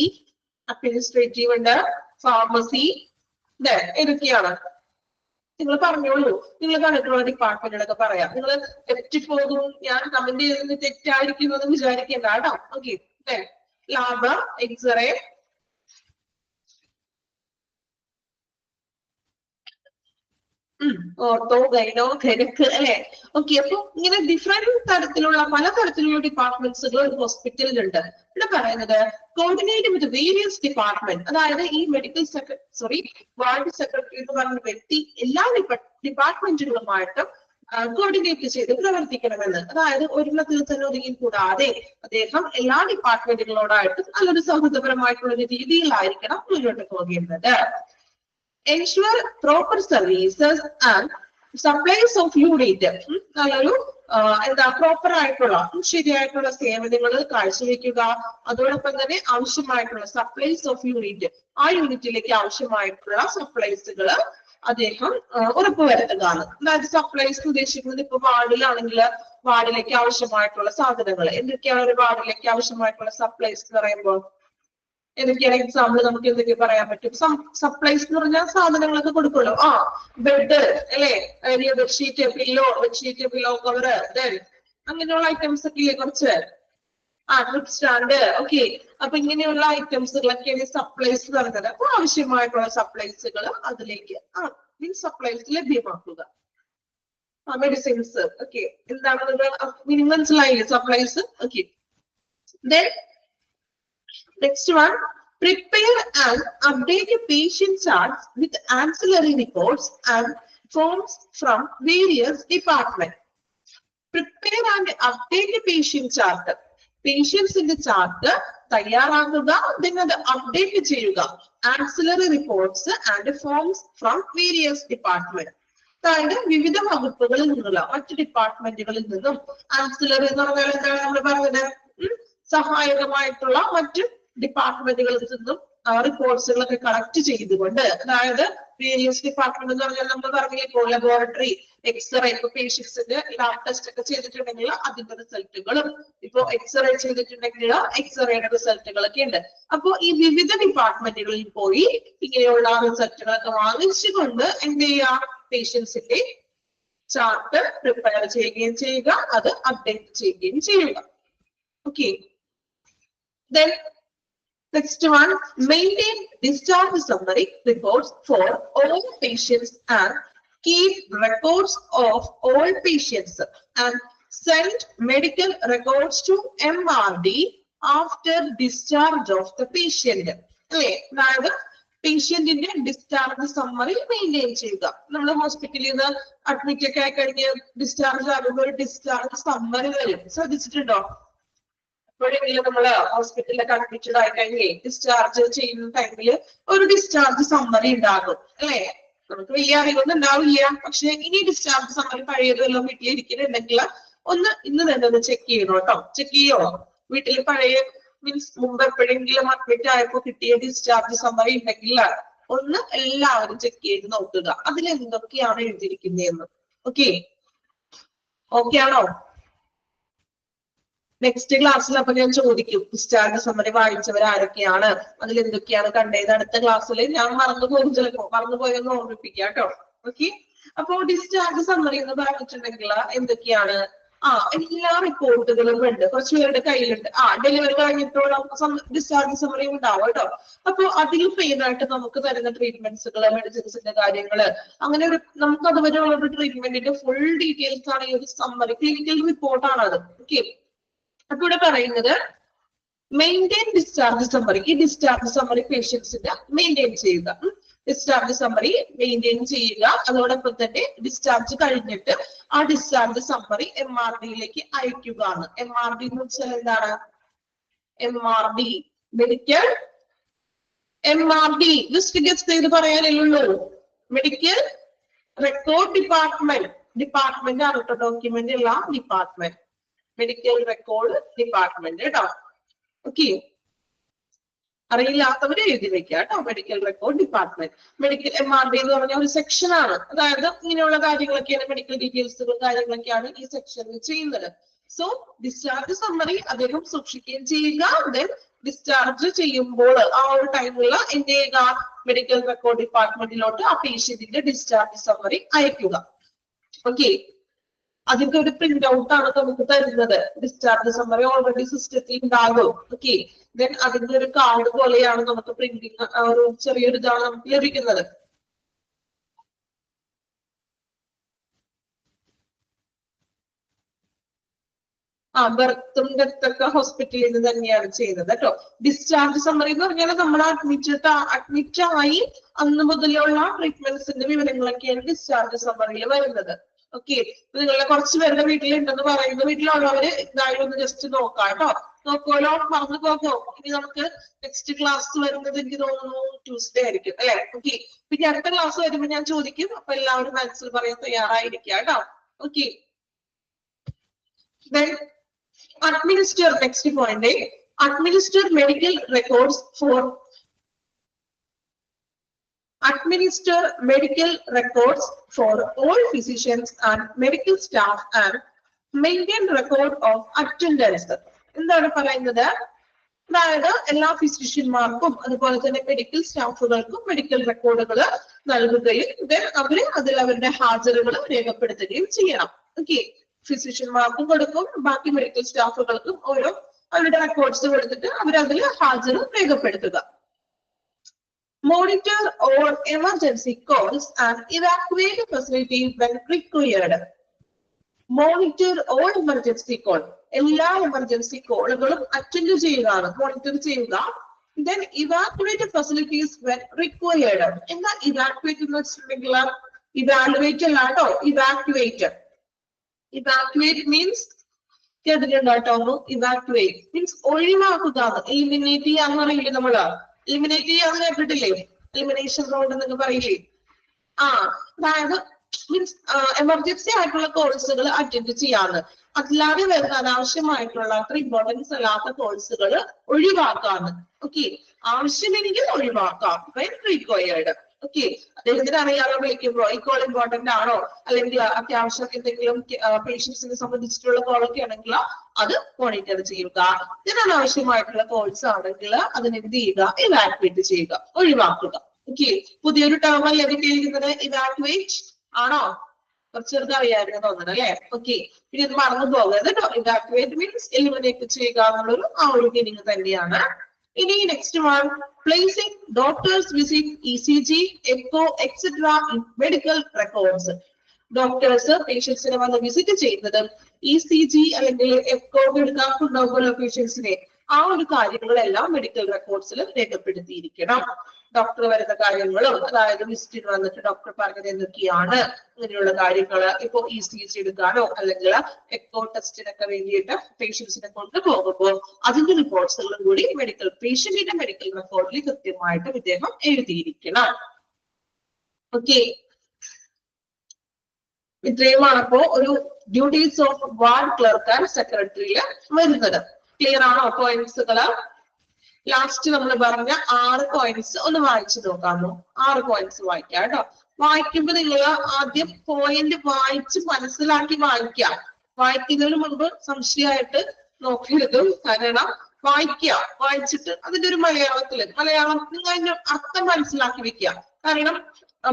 അഡ്മിനിസ്ട്രേറ്റീവ് ഉണ്ട്, ഫാർമസി, ഏതൊക്കെയാണ്? നിങ്ങൾ പറഞ്ഞോളൂ, നിങ്ങൾ കണ്ടിട്ടുള്ള ഡിപ്പാർട്ട്മെന്റുകളൊക്കെ പറയാം. നിങ്ങൾ തെറ്റിപ്പോകും, ഞാൻ കമന്റ് ചെയ്തത് തെറ്റായിരിക്കും എന്ന് വിചാരിക്കേണ്ട കേട്ടോ. Okay, lab, X-ray, ortho, gyno, gynaec, അല്ലെ? ഓക്കെ, അപ്പൊ ഇങ്ങനെ ഡിഫറെന്റ് തരത്തിലുള്ള പല തരത്തിലുള്ള ഡിപ്പാർട്ട്മെന്റ്സുകൾ ഒരു ഹോസ്പിറ്റലിലുണ്ട്. ഇവിടെ പറയുന്നത് കോർഡിനേറ്റ് വിത്ത് വേരിയസ് ഡിപ്പാർട്ട്മെന്റ്, അതായത് ഈ മെഡിക്കൽ വാർഡ് സെക്രട്ടറി എന്ന് പറഞ്ഞ വ്യക്തി എല്ലാ ഡിപ്പാർട്ട്മെന്റുകളുമായിട്ടും കോർഡിനേറ്റ് ചെയ്ത് പ്രവർത്തിക്കണമെന്ന്. അതായത് ഒരെണ്ണത്തിൽ തന്നെ ഒതുങ്ങി കൂടാതെ അദ്ദേഹം എല്ലാ ഡിപ്പാർട്ട്മെന്റുകളോടായിട്ടും നല്ലൊരു സൗഹൃദപരമായിട്ടുള്ള ഒരു രീതിയിലായിരിക്കണം മുന്നോട്ട് പോകേണ്ടത്. Ensure proper services and supplies of unit. നല്ലൊരു പ്രോപ്പർ ആയിട്ടുള്ള ശരിയായിട്ടുള്ള സേവനങ്ങൾ കാഴ്ചവെക്കുക. അതോടൊപ്പം തന്നെ ആവശ്യമായിട്ടുള്ള സപ്ലൈസ് ഓഫ് യൂണിറ്റ്, ആ യൂണിറ്റിലേക്ക് ആവശ്യമായിട്ടുള്ള സപ്ലൈസുകൾ അദ്ദേഹം ഉറപ്പുവരുത്തുകയാണ്. അതായത് സപ്ലൈസ് ഉദ്ദേശിക്കുന്നത് ഇപ്പൊ വാർഡിലാണെങ്കിൽ വാർഡിലേക്ക് ആവശ്യമായിട്ടുള്ള സാധനങ്ങൾ. എന്തൊക്കെയാണ് ഒരു വാർഡിലേക്ക് ആവശ്യമായിട്ടുള്ള സപ്ലൈസ് എന്ന് പറയുമ്പോൾ? എന്തൊക്കെയാണ് എക്സാമ്പിൾ നമുക്ക് എന്തൊക്കെ പറയാൻ പറ്റും? സപ്ലൈസ് എന്ന് പറഞ്ഞാൽ സാധനങ്ങളൊക്കെ കൊടുക്കുമല്ലോ. ബെഡ്, അല്ലെ? ബെഡ്ഷീറ്റ്, പില്ലോ കവർ, അങ്ങനെയുള്ള ഐറ്റംസ് ഒക്കെ ഇല്ലേ കുറച്ച്? Trip stand. ഓക്കെ, അപ്പൊ ഇങ്ങനെയുള്ള ഐറ്റംസുകളൊക്കെയാണ് സപ്ലൈസ് പറയുന്നത്. അപ്പൊ ആവശ്യമായിട്ടുള്ള സപ്ലൈസുകൾ അതിലേക്ക് സപ്ലൈസ് ലഭ്യമാക്കുക. മെഡിസിൻസ്. ഓക്കെ, എന്താണ് മനസ്സിലായില്ലേ supplies? Okay, next one, prepare and update patient charts with ancillary reports and forms from various departments. Prepare and update patient chart. Patients in the chart തയ്യാറാക്കുക, then അത് update ചെയ്യുക. Ancillary reports and forms from various department. അതായത് വിവിധ വകുപ്പുകളിൽ നിന്നുള്ള മറ്റു ഡിപ്പാർട്ട്മെന്റുകളിൽ നിന്നും ancillary എന്ന് പറഞ്ഞാൽ എന്താണ് നമ്മൾ പറഞ്ഞത്? സഹായകമായിട്ടുള്ള മറ്റു ഡിപ്പാർട്ട്മെന്റുകളിൽ നിന്നും റിപ്പോർട്ട്സുകളൊക്കെ കളക്ട് ചെയ്തുകൊണ്ട്, അതായത് വേരിയസ് ഡിപ്പാർട്ട്മെന്റ് എന്ന് പറഞ്ഞാൽ നമ്മൾ പറഞ്ഞില്ലേ ലബോറട്ടറി, എക്സ്റേ, ഇപ്പൊ പേഷ്യൻസിന്റെ ലാബ് ടെസ്റ്റ് ഒക്കെ ചെയ്തിട്ടുണ്ടെങ്കിൽ അതിന്റെ റിസൾട്ടുകളും, ഇപ്പൊ എക്സ്റേ ചെയ്തിട്ടുണ്ടെങ്കിൽ എക്സ്റേയുടെ റിസൾട്ടുകളൊക്കെ ഉണ്ട്. അപ്പൊ ഈ വിവിധ ഡിപ്പാർട്ട്മെന്റുകളിൽ പോയി ഇങ്ങനെയുള്ള റിസൾട്ടുകളൊക്കെ വാങ്ങിച്ചുകൊണ്ട് എന്ത് ചെയ്യുക? പേഷ്യൻസിന്റെ ചാർട്ട് പ്രിപ്പയർ ചെയ്യുകയും ചെയ്യുക, അത് അപ്ഡേറ്റ് ചെയ്യുകയും ചെയ്യുക. Okay, then next one, maintain discharge summary reports for all patients and keep records of all patients and send medical records to MRD after discharge of the patient. അല്ലേ? അതായത് പേഷ്യന്റിന്റെ discharge summary maintain ചെയ്യുക. നമ്മൾ ഹോസ്പിറ്റലിൽ നിന്ന് admit ഒക്കെ ആയി കഴിഞ്ഞ് discharge ആകുമ്പോൾ ഒരു ഡിസ്ചാർജ് സമ്മറി വരും. ശ്രദ്ധിച്ചിട്ടുണ്ടോ? എപ്പോഴെങ്കിലും നമ്മള് ഹോസ്പിറ്റലിലൊക്കെ അഡ്മിറ്റഡ് ആയി കഴിഞ്ഞേ ഡിസ്ചാർജ് ചെയ്യുന്ന ടൈമില് ഒരു ഡിസ്ചാർജ് സമ്മറി ഉണ്ടാകും അല്ലെ? നമുക്ക് വലിയ അറിവൊന്നും ഉണ്ടാവില്ല. പക്ഷെ ഇനി ഡിസ്ചാർജ് സമ്മറി പഴയതെല്ലാം വീട്ടിൽ ഇരിക്കുന്നുണ്ടെങ്കിൽ ഒന്ന് ഇന്ന് തന്നെ ഒന്ന് ചെക്ക് ചെയ്യണം കേട്ടോ. ചെക്ക് ചെയ്യോ? വീട്ടിൽ പഴയ മീൻസ് മുമ്പ് എപ്പോഴെങ്കിലും അഡ്മിറ്റ് ആയപ്പോ കിട്ടിയ ഡിസ്ചാർജ് സമ്മറി ഉണ്ടെങ്കിൽ ഒന്ന് എല്ലാവരും ചെക്ക് ചെയ്ത് നോക്കുക. അതിൽ എന്തൊക്കെയാണ് എഴുതിയിരിക്കുന്നതെന്ന്. ഓക്കെ ആണോ? നെക്സ്റ്റ് ക്ലാസ്സിൽ അപ്പൊ ഞാൻ ചോദിക്കും ഡിസ്ചാർജ് സമ്മറി വായിച്ചവർ ആരൊക്കെയാണ്, അതിൽ എന്തൊക്കെയാണ് കണ്ടത്. അടുത്ത ക്ലാസ്സിൽ ഞാൻ മറന്നുപോകും, ചിലപ്പോ മറന്നുപോയെന്ന് ഓർമ്മിപ്പിക്കാം കേട്ടോ. ഓക്കെ, അപ്പോ ഡിസ്ചാർജ് സമ്മറി എന്ന് പറഞ്ഞിട്ടുണ്ടെങ്കിൽ എന്തൊക്കെയാണ്? എല്ലാ റിപ്പോർട്ടുകളും ഉണ്ട്, കുറച്ച് പേരുടെ കയ്യിലുണ്ട്. ഡെലിവറി കഴിഞ്ഞിട്ടുള്ള ഡിസ്ചാർജ് സമ്മറി ഉണ്ടാവും കേട്ടോ. അപ്പൊ അതിൽ മെയിൻ ആയിട്ട് നമുക്ക് തരുന്ന ട്രീറ്റ്മെന്റ്സുകള്, മെഡിസിൻസിന്റെ കാര്യങ്ങള്, അങ്ങനെ ഒരു നമുക്ക് അതുവരെയുള്ള ഒരു ട്രീറ്റ്മെന്റിന്റെ ഫുൾ ഡീറ്റെയിൽസ് ആണ് ഈ ഒരു സമ്മറി, ക്ലിനിക്കൽ റിപ്പോർട്ടാണ് അത്. ഓക്കെ, അപ്പൊ ഇവിടെ പറയുന്നത് മെയിൻറ്റെയിൻ ഡിസ്ചാർജ് സമ്മറി. ഈ ഡിസ്ചാർജ് സമ്മറി പേഷ്യൻസിന്റെ മെയിൻറ്റെയിൻ ചെയ്യുക. ഡിസ്ചാർജ് സമ്മറി മെയിൻറ്റെയിൻ ചെയ്യുക. അതോടൊപ്പം തന്നെ ഡിസ്ചാർജ് കഴിഞ്ഞിട്ട് ആ ഡിസ്ചാർജ് സമ്മറി MRD-യിലേക്ക് അയക്കുക ആണ്. MRD എന്ന് വെച്ചാൽ എന്താണ്? MRD medical MRD just guest ചെയ്ത് പറയാനല്ലോ. മെഡിക്കൽ റെക്കോർഡ് ഡിപ്പാർട്ട്മെന്റ് ആണ് കേട്ടോ. ഡോക്യുമെന്റ് ഉള്ള ഡിപ്പാർട്ട്മെന്റ്, മെഡിക്കൽ റെക്കോർഡ് ഡിപ്പാർട്ട്മെന്റ് കേട്ടോ. ഓക്കെ, അറിയില്ലാത്തവര് എഴുതി വെക്കുക കേട്ടോ. Medical record department. Medical MRD എന്ന് പറഞ്ഞ ഒരു സെക്ഷൻ ആണ്. അതായത് ഇങ്ങനെയുള്ള കാര്യങ്ങളൊക്കെയാണ്, മെഡിക്കൽ ഡീറ്റെയിൽസുകൾ കാര്യങ്ങളൊക്കെയാണ് ഈ സെക്ഷനിൽ ചെയ്യുന്നത്. സോ ഡിസ്ചാർജ് സമ്മറി അദ്ദേഹം സൂക്ഷിക്കുകയും ചെയ്യുക. ദെൻ ഡിസ്ചാർജ് ചെയ്യുമ്പോൾ ആ ഒരു ടൈമുള്ള എന്റെ മെഡിക്കൽ റെക്കോർഡ് ഡിപ്പാർട്ട്മെന്റിലോട്ട് ആ പേഷ്യന്റിന്റെ ഡിസ്ചാർജ് സമ്മറി അയക്കുക. ഓക്കെ, അതിന്റെ ഒരു പ്രിന്റ് ഔട്ട് ആണ് നമുക്ക് തരുന്നത്. ഡിസ്ചാർജ് സമ്മറി ഓൾറെഡി സിസ്റ്റത്തിൽ ഉണ്ടാകും. ഓക്കെ, ദെൻ അതിന്റെ ഒരു കാർഡ് പോലെയാണ് നമുക്ക് പ്രിന്റിങ്, ഒരു ചെറിയൊരു ഇതാണ് നമുക്ക് ലഭിക്കുന്നത്. ബർത്തും ഡെത്തൊക്കെ ഹോസ്പിറ്റലിൽ നിന്ന് തന്നെയാണ് ചെയ്യുന്നത് കേട്ടോ. ഡിസ്ചാർജ് സമ്മറി എന്ന് പറഞ്ഞാൽ നമ്മൾ അഡ്മിറ്റ് ആയി അന്ന് മുതലുള്ള ട്രീറ്റ്മെന്റ്സിന്റെ വിവരങ്ങളൊക്കെയാണ് ഡിസ്ചാർജ് സമ്മറിയിൽ വരുന്നത്. ഓക്കെ, നിങ്ങളുടെ കുറച്ച് പേരുടെ വീട്ടിലുണ്ടെന്ന് പറയുന്ന വീട്ടിലുള്ളവര് ഇതായി ഒന്ന് ജസ്റ്റ് നോക്കാം കേട്ടോ. നോക്കുമല്ലോ, മറന്നു പോകുമോ? ഇനി നമുക്ക് നെക്സ്റ്റ് ക്ലാസ് വരുന്നത് എനിക്ക് തോന്നുന്നു ട്യൂസ്ഡേ ആയിരിക്കും അല്ലെ? ഓക്കെ, പിന്നെ അടുത്ത ക്ലാസ് വരുമ്പോൾ ഞാൻ ചോദിക്കും. അപ്പൊ എല്ലാവരും ആൻസർ പറയാൻ തയ്യാറായിരിക്കുക കേട്ടോ. Okay, administer, next point, administer medical records for all physicians and medical staff and maintain record of attendance. എന്താണ് പറയുന്നത്? അതായത് എല്ലാ ഫിസിഷ്യന്മാർക്കും അതുപോലെ തന്നെ മെഡിക്കൽ സ്റ്റാഫുകൾക്കും മെഡിക്കൽ റെക്കോർഡുകൾ നൽകുകയും അവര് അതിൽ അവരുടെ ഹാജറുകൾ രേഖപ്പെടുത്തുകയും ചെയ്യണം. ഓക്കെ, ഫിസിഷ്യന്മാർക്കും കൊടുക്കും, ബാക്കി മെഡിക്കൽ സ്റ്റാഫുകൾക്കും ഓരോ അവരുടെ റെക്കോർഡ്സ് കൊടുത്തിട്ട് അവരതിൽ ഹാജർ രേഖപ്പെടുത്തുക. Monitor all emergency calls and evacuate the facility when required. Monitor all emergency call. എല്ലാ എമർജൻസി കോളുകളും അറ്റൻഡ് ചെയ്യുകയാണ്, മോണിറ്റർ ചെയ്യുക. Then evacuate facilities when required. എന്താ evacuate എന്ന് വെച്ചിട്ടുണ്ടെങ്കിൽ evaluate അല്ല കേട്ടോ, evacuate. Evacuate means കേട്ടിട്ടുണ്ടോ? Evacuate means ഒഴിവാക്കുക, എലിമിനേറ്റ് ചെയ്യാന്ന് പറയില്ലേ നമ്മള്. എലിമിനേറ്റ് ചെയ്യാന്ന് കേട്ടിട്ടില്ലേ? എലിമിനേഷൻ റോഡ് എന്നൊക്കെ പറയില്ലേ? അതായത് മീൻസ് എമർജൻസി ആയിട്ടുള്ള കോഴ്സുകൾ അറ്റൻഡ് ചെയ്യാന്ന്, അല്ലാതെ വരുന്ന അനാവശ്യമായിട്ടുള്ള അത്ര ഇമ്പോർട്ടൻസ് അല്ലാത്ത കോഴ്സുകൾ ഒഴിവാക്കാന്ന്. ഓക്കെ, ആവശ്യമെങ്കിൽ ഒഴിവാക്കാം. റിക്വയർഡ്. ഓക്കെ, അദ്ദേഹത്തിന് അറിയാതെ വിളിക്കുമ്പോ ഈ കോൾ ഇമ്പോർട്ടന്റ് ആണോ, അല്ലെങ്കിൽ അത്യാവശ്യം എന്തെങ്കിലും പേഷ്യൻസിനെ സംബന്ധിച്ചിട്ടുള്ള കോളൊക്കെ ആണെങ്കിൽ അത് മോണിറ്റർ ചെയ്യുക. ഇതിനാവശ്യമായിട്ടുള്ള കോഴ്സ് ആണെങ്കിൽ അതിനെന്ത് ചെയ്യുക? ഇവാക്യുവേറ്റ് ചെയ്യുക, ഒഴിവാക്കുക. ഓക്കെ, പുതിയൊരു ടേം അല്ലേ കിട്ടിയിരിക്കുന്നത്? ഇവാക്യുവേറ്റ് ആണോ? കുറച്ചെടുത്ത് അറിയാമായിരുന്നു തോന്നുന്നത് അല്ലെ? ഓക്കെ, പിന്നെ ഇത് മറന്നു പോകരുത് കേട്ടോ. ഇവാക്യുവേറ്റ് മീൻസ് എലിമിനേറ്റ് ചെയ്യുക എന്നുള്ളൊരു ഒരു മീനിങ് തന്നെയാണ്. ഇനി next one, placing doctors visit ECG, echo etcetera in medical records. Doctors പേഷ്യൻസിനെ വന്ന് വിസിറ്റ് ചെയ്യുന്നത് ECG അല്ലെങ്കിൽ എക്കോ എടുക്കാറുണ്ടാവുമല്ലോ പേഷ്യൻസിനെ, ആ ഒരു കാര്യങ്ങളെല്ലാം മെഡിക്കൽ റെക്കോർഡ്സിൽ രേഖപ്പെടുത്തിയിരിക്കണം. ഡോക്ടർ വരുന്ന കാര്യങ്ങളും, അതായത് വിസിറ്റിന് വന്നിട്ട് ഡോക്ടർ പറഞ്ഞത് എന്തൊക്കെയാണ്, ഇങ്ങനെയുള്ള കാര്യങ്ങൾ. ഇപ്പൊ ECG എടുക്കാനോ അല്ലെങ്കിൽ എക്കോ ടെസ്റ്റിനൊക്കെ വേണ്ടിയിട്ട് പേഷ്യൻസിനെ കൊണ്ടുപോകുമ്പോൾ അതിന്റെ റിപ്പോർട്ട്സുകളും കൂടി പേഷ്യന്റിന്റെ മെഡിക്കൽ റെക്കോർഡിൽ കൃത്യമായിട്ട് ഇദ്ദേഹം എഴുതിയിരിക്കണം. ഓക്കെ, ഇത്രയുമാണ് അപ്പോ ഒരു duties of ward clerk and സെക്രട്ടറിയിൽ വരുന്നത്. ക്ലിയർ ആണോ പോയിന്റ്സുകള്? ലാസ്റ്റ് നമ്മൾ പറഞ്ഞ 6 പോയിന്റ്സ് ഒന്ന് വായിച്ചു നോക്കാമോ? 6 പോയിന്റ്സ് വായിക്കാം കേട്ടോ. വായിക്കുമ്പോ നിങ്ങൾ ആദ്യം പോയിന്റ് വായിച്ച് മനസ്സിലാക്കി വായിക്കാം. വായിക്കുന്നതിന് മുൻപ് സംശയമായിട്ട് നോക്കരുത്. കാരണം വായിച്ചിട്ട് അതിന്റെ ഒരു മലയാളം നിങ്ങൾ അതിന്റെ അർത്ഥം മനസ്സിലാക്കി വെക്കുക. കാരണം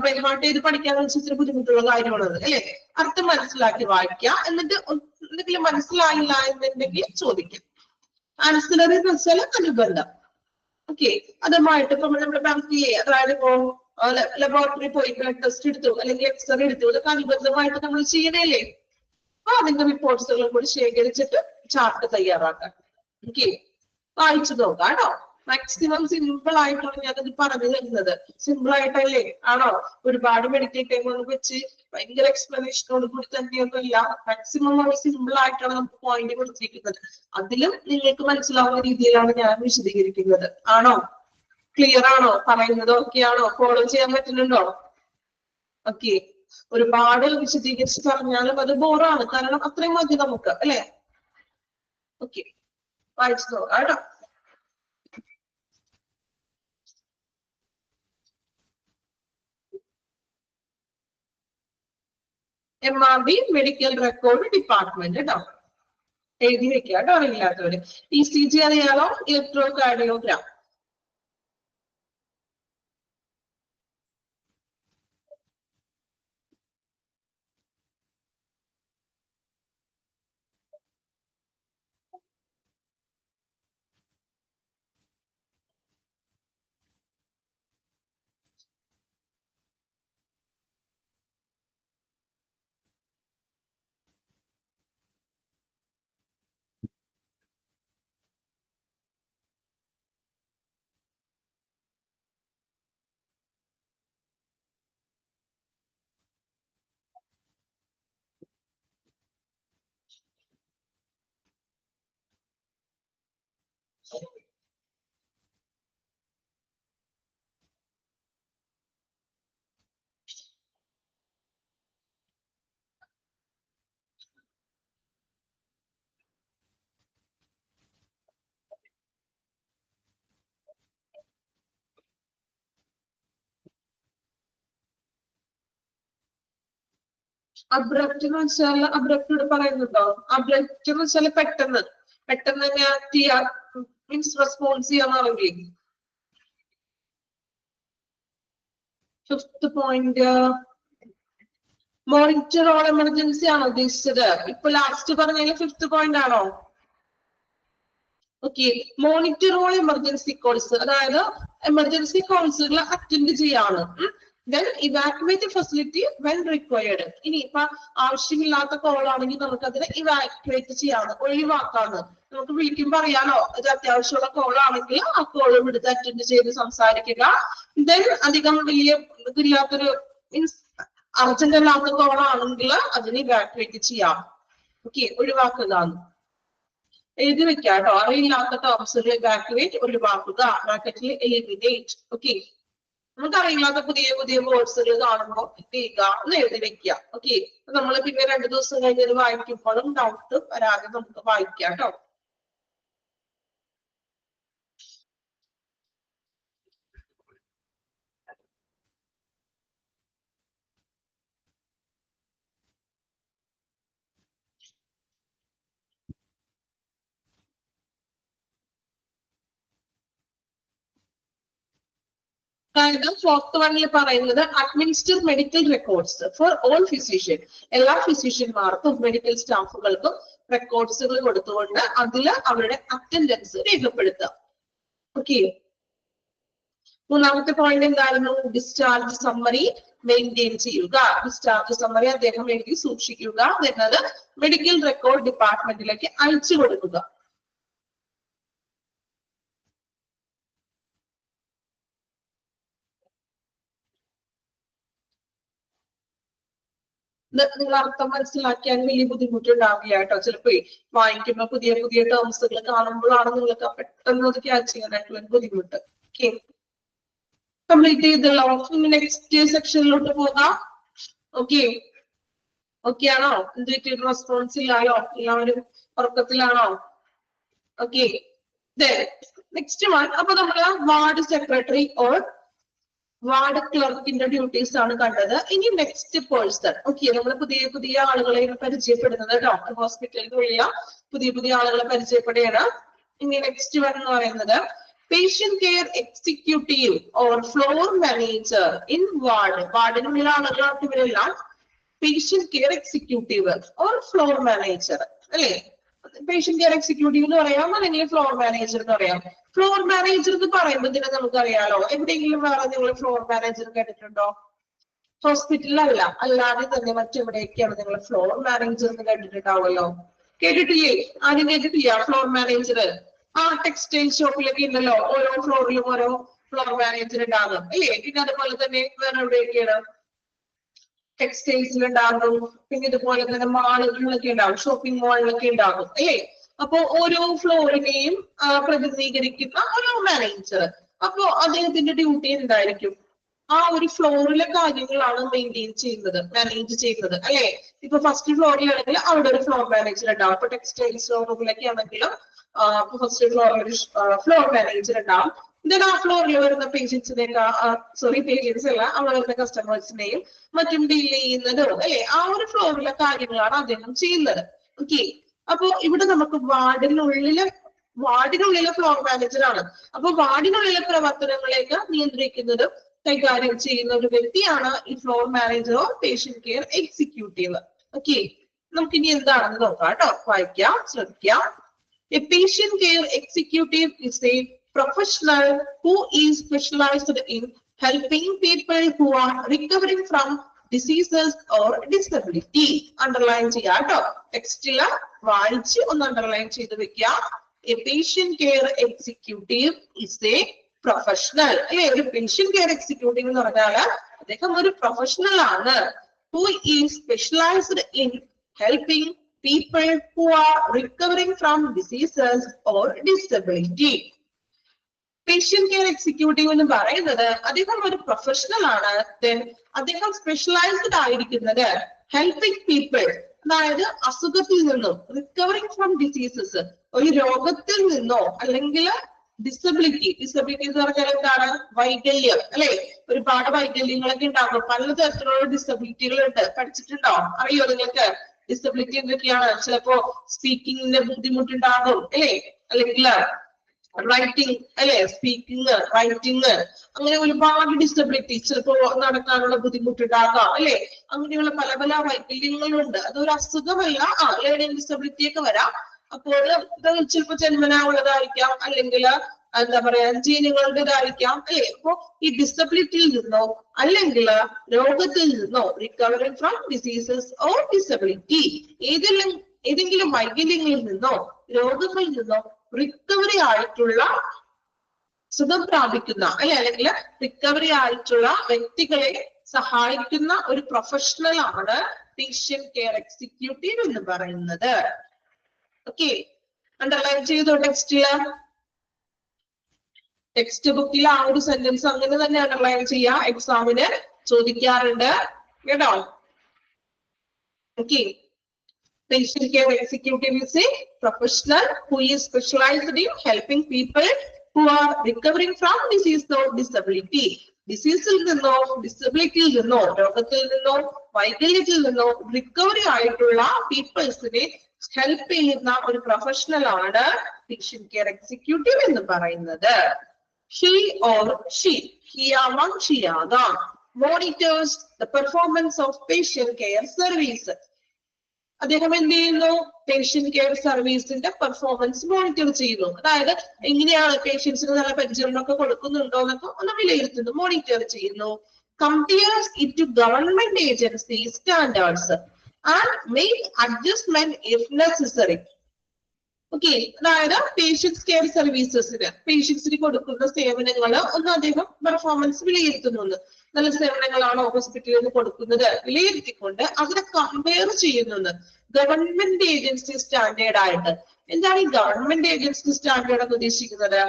ബൈഹാർട്ട് ചെയ്ത് പഠിക്കാന്ന് വെച്ചാൽ ഇച്ചിരി ബുദ്ധിമുട്ടുള്ള കാര്യമാണത് അല്ലെ. അർത്ഥം മനസ്സിലാക്കി വായിക്കുക. എന്നിട്ട് എന്തെങ്കിലും മനസ്സിലായില്ല എന്നുണ്ടെങ്കിൽ ചോദിക്കാം. ആൻസിലറി എന്ന് വെച്ചാൽ അനുബന്ധം. ഓക്കെ, അതുമായിട്ട് ഇപ്പൊ നമ്മുടെ ബാങ്കിയെ, അതായത് ഇപ്പോ ലബോറട്ടറി പോയി ബ്ലഡ് ടെസ്റ്റ് എടുത്തു അല്ലെങ്കിൽ എക്സ്റേ എടുത്തു, അതൊക്കെ അനുബന്ധമായിട്ട് നമ്മൾ ചെയ്യണല്ലേ. അപ്പൊ അതിന്റെ റിപ്പോർട്ട്സുകൾ കൂടി ശേഖരിച്ചിട്ട് ചാർട്ട് തയ്യാറാക്കാം. ഓക്കെ, വായിച്ചു നോക്കാം കേട്ടോ. മാക്സിമം സിമ്പിൾ ആയിട്ടാണ് ഞാനത് പറഞ്ഞു തരുന്നത്. സിമ്പിൾ ആയിട്ടല്ലേ ആണോ? ഒരുപാട് മെഡിക്കൽ ടൈം ഒന്നും വെച്ച് ഭയങ്കര എക്സ്പ്ലനേഷനോട് കൂടി തന്നെയൊന്നുമില്ല. മാക്സിമം സിമ്പിൾ ആയിട്ടാണ് നമുക്ക് പോയിന്റ് കൊടുത്തിരിക്കുന്നത്. അതിലും നിങ്ങൾക്ക് മനസ്സിലാവുന്ന രീതിയിലാണ് ഞാൻ വിശദീകരിക്കുന്നത്. ആണോ? ക്ലിയർ ആണോ? പറയുന്നത് ഓക്കെ ആണോ? ഫോളോ ചെയ്യാൻ പറ്റുന്നുണ്ടോ? ഓക്കെ, ഒരുപാട് വിശദീകരിച്ച് പറഞ്ഞാലും അത് ബോറാണ്. കാരണം അത്രയും മതി നമുക്ക് അല്ലെ. ഓക്കെ, വായിച്ചു നോക്കാം കേട്ടോ. MRD മെഡിക്കൽ റെക്കോർഡ് ഡിപ്പാർട്ട്മെന്റ് കേട്ടോ. എഴുതി വെക്കുക കേട്ടോ അറിയില്ലാത്തവര്. ECG അറിയാലോ, ഇലക്ട്രോ കാർഡിയോഗ്രാം. അബ്രപ്റ്റ് എന്ന് വെച്ചാൽ അബ്രപ്റ്റ് പറയുന്നുണ്ടോ? അബ്രപ്റ്റ് എന്ന് വെച്ചാൽ പെട്ടെന്ന് തന്നെ ആക്ട് ചെയ്യാൻ, മീൻസ് റെസ്പോൺസ് ചെയ്യാന്നാണെങ്കിൽ. Fifth point monitor all emergency ആണോ ഉദ്ദേശിച്ചത്? ഇപ്പൊ ലാസ്റ്റ് പറഞ്ഞതിൽ 5th പോയിന്റ് ആണോ? Okay, monitor all emergency calls, അതായത് എമർജൻസി കോൾസുകൾ അറ്റൻഡ് ചെയ്യാണ്. Then evacuate the facility when required. ഇനി ഇപ്പൊ ആവശ്യമില്ലാത്ത കോൾ ആണെങ്കിൽ നമുക്ക് അതിനെ ഇവാക്യുവേറ്റ് ചെയ്യാന്ന്, ഒഴിവാക്കാന്ന്. നമുക്ക് വിളിക്കുമ്പോ അറിയാലോ, ഇത് അത്യാവശ്യമുള്ള കോൾ ആണെങ്കിൽ ആ കോൾ എടുത്ത് അറ്റൻഡ് ചെയ്ത് സംസാരിക്കുക. ദെൻ അധികം വലിയ ഇതില്ലാത്തൊരു മീൻസ് അർജന്റ് അല്ലാത്ത കോൾ ആണെങ്കിൽ അതിനെ ഇവാക്യുവേറ്റ് ചെയ്യാം. ഓക്കെ, ഒഴിവാക്കുക. എഴുതി വെക്കാം കേട്ടോ. അറിയില്ലാത്ത ടേംസുകൾ ഇവാക്യുവേറ്റ്, ഒഴിവാക്കുക, ബ്രാക്കറ്റിൽ എലിമിനേറ്റ്. ഓക്കെ, നമുക്കറിയില്ലാത്ത പുതിയ വേർഡ്സുകൾ കാണുമ്പോൾ ചെയ്യുക എന്ന് എഴുതി വെക്കുക. ഓക്കെ, നമ്മൾ പിന്നെ 2 ദിവസം കഴിഞ്ഞത് വായിക്കുമ്പോഴും ഡൗട്ട് വരാതെ നമുക്ക് വായിക്കാം കേട്ടോ. അതായത് 4th വണ്ണിൽ പറയുന്നത് administer medical records for all physician. എല്ലാ ഫിസിഷ്യന്മാർക്കും മെഡിക്കൽ സ്റ്റാഫുകൾക്കും റെക്കോർഡ്സുകൾ കൊടുത്തുകൊണ്ട് അതിൽ അവരുടെ അറ്റൻഡൻസ് രേഖപ്പെടുത്തുക. ഓക്കെ, 3ാമത്തെ പോയിന്റ് എന്തായിരുന്നു? ഡിസ്ചാർജ് സമ്മറി മെയിൻറ്റെയിൻ ചെയ്യുക. ഡിസ്ചാർജ് സമ്മറി അദ്ദേഹം എഴുതി സൂക്ഷിക്കുക, എന്നത് മെഡിക്കൽ റെക്കോർഡ് ഡിപ്പാർട്ട്മെന്റിലേക്ക് അയച്ചു കൊടുക്കുക. നിങ്ങൾ അർത്ഥം മനസ്സിലാക്കിയാൽ വലിയ ബുദ്ധിമുട്ടുണ്ടാവില്ല കേട്ടോ. ചിലപ്പോ വായിക്കുമ്പോ പുതിയ പുതിയ ടേംസുകൾ കാണുമ്പോഴാണ് നിങ്ങൾക്ക് പെട്ടെന്ന് അത് ക്യാച്ച് ചെയ്യാനായിട്ടുള്ള ബുദ്ധിമുട്ട്. ഓക്കെ, കംപ്ലീറ്റ് ചെയ്തല്ലോ. നെക്സ്റ്റ് സെക്ഷനിലോട്ട് പോകാം. ഓക്കെ, ഓക്കെ ആണോ? എന്ത് റെസ്പോൺസ് ഇല്ലാലോ? എല്ലാവരും ഉറക്കത്തിലാണോ? Okay, next one. അപ്പൊ നമ്മള് വാർഡ് സെക്രട്ടറി ഓർ വാർഡ് ക്ലർക്കിന്റെ ഡ്യൂട്ടീസ് ആണ് കണ്ടത്. ഇനി നെക്സ്റ്റ് പേഴ്സൺ. ഓക്കെ, നമ്മൾ പുതിയ പുതിയ ആളുകളെ പരിചയപ്പെടുന്നത് ഡോക്ടർ ഹോസ്പിറ്റലിലുള്ള പുതിയ പുതിയ ആളുകളെ പരിചയപ്പെടുകയാണ്. ഇനി നെക്സ്റ്റ് വൺ എന്ന് പറയുന്നത് patient care executive or floor manager in ward. വാർഡിനുള്ള ആളുകളാണ് ഇവരെല്ലാം patient care executive or floor manager അല്ലെ. പേഷ്യന്റ് കെയർ എക്സിക്യൂട്ടീവ് എന്ന് പറയാം, അല്ലെങ്കിൽ ഫ്ലോർ മാനേജർ എന്ന് പറയാം. ഫ്ലോർ മാനേജർ എന്ന് പറയുമ്പോൾ തന്നെ നമുക്കറിയാലോ, എവിടെയെങ്കിലും വേറെ നിങ്ങൾ ഫ്ലോർ മാനേജർ കേട്ടിട്ടുണ്ടോ? ഹോസ്പിറ്റലിലല്ല, അല്ലാതെ തന്നെ മറ്റെവിടെയൊക്കെയാണ് നിങ്ങൾ ഫ്ലോർ മാനേജർ എന്ന് കേട്ടിട്ടുണ്ടാവുമല്ലോ. കേട്ടിട്ടില്ലേ? ആരും കേട്ടിട്ടില്ല ഫ്ലോർ മാനേജർ? ആ ടെക്സ്റ്റൈൽ ഷോപ്പിലൊക്കെ ഉണ്ടല്ലോ, ഓരോ ഫ്ലോറിലും ഓരോ ഫ്ലോർ മാനേജർ ഉണ്ടാകും അല്ലേ. പിന്നെ അതുപോലെ തന്നെ വേറെ എവിടെയൊക്കെയാണ്? ടെക്സ്റ്റൈൽസിൽ ഉണ്ടാകും. പിന്നെ ഇതുപോലെ തന്നെ മാളുകളിലൊക്കെ ഉണ്ടാകും, ഷോപ്പിംഗ് മാളിലൊക്കെ ഉണ്ടാകും അല്ലേ. അപ്പൊ ഓരോ ഫ്ലോറിനെയും പ്രതിനിധീകരിക്കുന്ന ഒരു മാനേജർ. അപ്പൊ അദ്ദേഹത്തിന്റെ ഡ്യൂട്ടി എന്തായിരിക്കും? ആ ഒരു ഫ്ലോറിലെ കാര്യങ്ങളാണ് മെയിൻറ്റെയിൻ ചെയ്യുന്നത്, മാനേജ് ചെയ്യുന്നത് അല്ലെ. ഇപ്പൊ ഫസ്റ്റ് ഫ്ലോറിലാണെങ്കിൽ അവിടെ ഒരു ഫ്ലോർ മാനേജർ ഉണ്ടാവും. ഇപ്പൊ ടെക്സ്റ്റൈൽസ് ഷോറൂമിലൊക്കെ ആണെങ്കിലും ഫസ്റ്റ് ഫ്ലോറിൽ ഒരു ഫ്ലോർ മാനേജർ ഉണ്ടാവും. then ആ ഫ്ലോറിൽ വരുന്ന പേഷ്യൻസിനെയൊക്കെ പേഷ്യൻസ് അല്ല, അവിടെ വരുന്ന കസ്റ്റമേഴ്സിനെയും മറ്റും ഡീൽ ചെയ്യുന്നതോ അല്ലെ, ആ ഒരു ഫ്ലോറിലെ കാര്യങ്ങളാണ് അദ്ദേഹം ചെയ്യുന്നത്. ഓക്കെ, അപ്പൊ ഇവിടെ നമുക്ക് വാർഡിനുള്ളിലെ ഫ്ലോർ മാനേജർ ആണ്. അപ്പൊ വാർഡിനുള്ളിലെ പ്രവർത്തനങ്ങളെയൊക്കെ നിയന്ത്രിക്കുന്നതും കൈകാര്യം ചെയ്യുന്ന ഒരു വ്യക്തിയാണ് ഈ floor manager or patient care executive. Okay, നമുക്ക് ഇനി എന്താണെന്ന് നോക്കാം കേട്ടോ. വായിക്കാം, ശ്രദ്ധിക്കാം. A patient care executive is a professional who is specialized in helping people who are recovering from diseases or disability. Underline ചെയ്യാം കേട്ടോ. ടെക്സ്റ്റില് വായിച്ച് ഒന്ന് അണ്ടർലൈൻ ചെയ്ത് വെക്കുക. A patient care executive is a professional. അല്ലെ, ഒരു പേഷ്യന്റ് കെയർ എക്സിക്യൂട്ടീവ് എന്ന് പറഞ്ഞാല് അദ്ദേഹം ഒരു പ്രൊഫഷണൽ ആണ്. Who is specialized in helping people who are recovering from diseases or disability. Patient care executive എന്ന് പറയുന്നത് അദ്ദേഹം ഒരു പ്രൊഫഷണൽ ആണ്. ദെൻ അദ്ദേഹം സ്പെഷ്യലൈസ്ഡ് ആയിരിക്കുന്നത് ഹെൽപ്പിംഗ് പീപ്പിൾ, അതായത് അസുഖത്തിൽ നിന്നും, റിക്കവറിംഗ് ഫ്രം ഡിസീസസ്, ഒരു രോഗത്തിൽ നിന്നോ അല്ലെങ്കിൽ ഡിസബിലിറ്റി എന്ന് പറഞ്ഞാൽ എന്താണ്? വൈകല്യം അല്ലെ. ഒരുപാട് വൈകല്യങ്ങളൊക്കെ ഉണ്ടാകും, പലതരത്തിലുള്ള ഡിസബിലിറ്റികൾ ഉണ്ട്. പഠിച്ചിട്ടുണ്ടോ? അറിയോ നിങ്ങൾക്ക് ഡിസബിലിറ്റി എന്തൊക്കെയാണ്? ചിലപ്പോ സ്പീക്കിങ്ങിന്റെ ബുദ്ധിമുട്ടുണ്ടാകും അല്ലെ, അല്ലെങ്കിൽ റൈറ്റിംഗ് അല്ലെ, സ്പീക്കിംഗ്, റൈറ്റിംഗ്, അങ്ങനെ ഒരുപാട് ഡിസബിലിറ്റി. ചിലപ്പോ നടക്കാനുള്ള ബുദ്ധിമുട്ടുണ്ടാകാം അല്ലെ. അങ്ങനെയുള്ള പല പല വൈകല്യങ്ങളുണ്ട്. അതൊരു അസുഖമല്ല, ലേണിംഗ് ഡിസബിലിറ്റി ഒക്കെ വരാം. അപ്പോൾ ചിലപ്പോ ജന്മനാ ഉള്ളതായിരിക്കാം, അല്ലെങ്കിൽ എന്താ പറയാ ജീനുകളുടേതായിരിക്കാം അല്ലെ. അപ്പൊ ഈ ഡിസബിലിറ്റിയിൽ നിന്നോ അല്ലെങ്കിൽ രോഗത്തിൽ നിന്നോ, recovering from diseases or disability, ഏതെങ്കിലും വൈകല്യങ്ങളിൽ നിന്നോ രോഗങ്ങളിൽ നിന്നോ റിക്കവറി ആയിട്ടുള്ള, സുഖം പ്രാപിക്കുന്ന അല്ലെ, അല്ലെങ്കിൽ റിക്കവറി ആയിട്ടുള്ള വ്യക്തികളെ സഹായിക്കുന്ന ഒരു പ്രൊഫഷണൽ ആണ് പേഷ്യന്റ് കെയർ എക്സിക്യൂട്ടീവ് എന്ന് പറയുന്നത്. ഓക്കെ, അണ്ടർലൈൻ ചെയ്തോ ടെക്സ്റ്റില്? ടെക്സ്റ്റ് ബുക്കിൽ ആ ഒരു സെന്റൻസ് അങ്ങനെ തന്നെ അണ്ടർലൈൻ ചെയ്യാം, എക്സാമിന് ചോദിക്കാറുണ്ട് കേട്ടോ. Okay, patient care executive is a professional who is specialized in helping people who are recovering from disease or disability. ഡിസീസിൽ നിന്നോ, ഡിസബിലിറ്റിയിൽ നിന്നോ, രോഗത്തിൽ നിന്നോ, വൈകല്യത്തിൽ നിന്നോ റിക്കവറി ആയിട്ടുള്ള പീപ്പിൾസിനെ ഹെൽപ്പ് ചെയ്യുന്ന ഒരു പ്രൊഫഷണൽ ആണ് പേഷ്യന്റ് കെയർ എക്സിക്യൂട്ടീവ് എന്ന് പറയുന്നത്. He or she, he ആവാം, she ആകാം. Monitors the performance of patient care service. അദ്ദേഹം എന്ത് ചെയ്യുന്നു? പേഷ്യന്റ് കെയർ സർവീസിന്റെ പെർഫോമൻസ് മോണിറ്റർ ചെയ്യുന്നു. അതായത് എങ്ങനെയാണ് പേഷ്യൻസിന് നല്ല പരിചരണമൊക്കെ കൊടുക്കുന്നുണ്ടോ എന്നൊക്കെ ഒന്ന് വിലയിരുത്തുന്നു, മോണിറ്റർ ചെയ്യുന്നു. Compares it to government agency standards and make adjustment if necessary. Okay, അതായത് പേഷ്യൻസ് കെയർ പേഷ്യൻസിന് കൊടുക്കുന്ന സേവനങ്ങൾ ഒന്ന് അദ്ദേഹം പെർഫോമൻസ് വിലയിരുത്തുന്നുണ്ട്. നല്ല സേവനങ്ങളാണോ ഹോസ്പിറ്റലിൽ നിന്ന് കൊടുക്കുന്നത് വിലയിരുത്തിക്കൊണ്ട് അതിനെ കമ്പയർ ചെയ്യുന്നുണ്ട് ഗവൺമെന്റ് ഏജൻസി സ്റ്റാൻഡേർഡ് ആയിട്ട്. എന്താണ് ഈ ഗവൺമെന്റ് ഏജൻസി സ്റ്റാൻഡേർഡ് എന്ന് ഉദ്ദേശിക്കുന്നത്?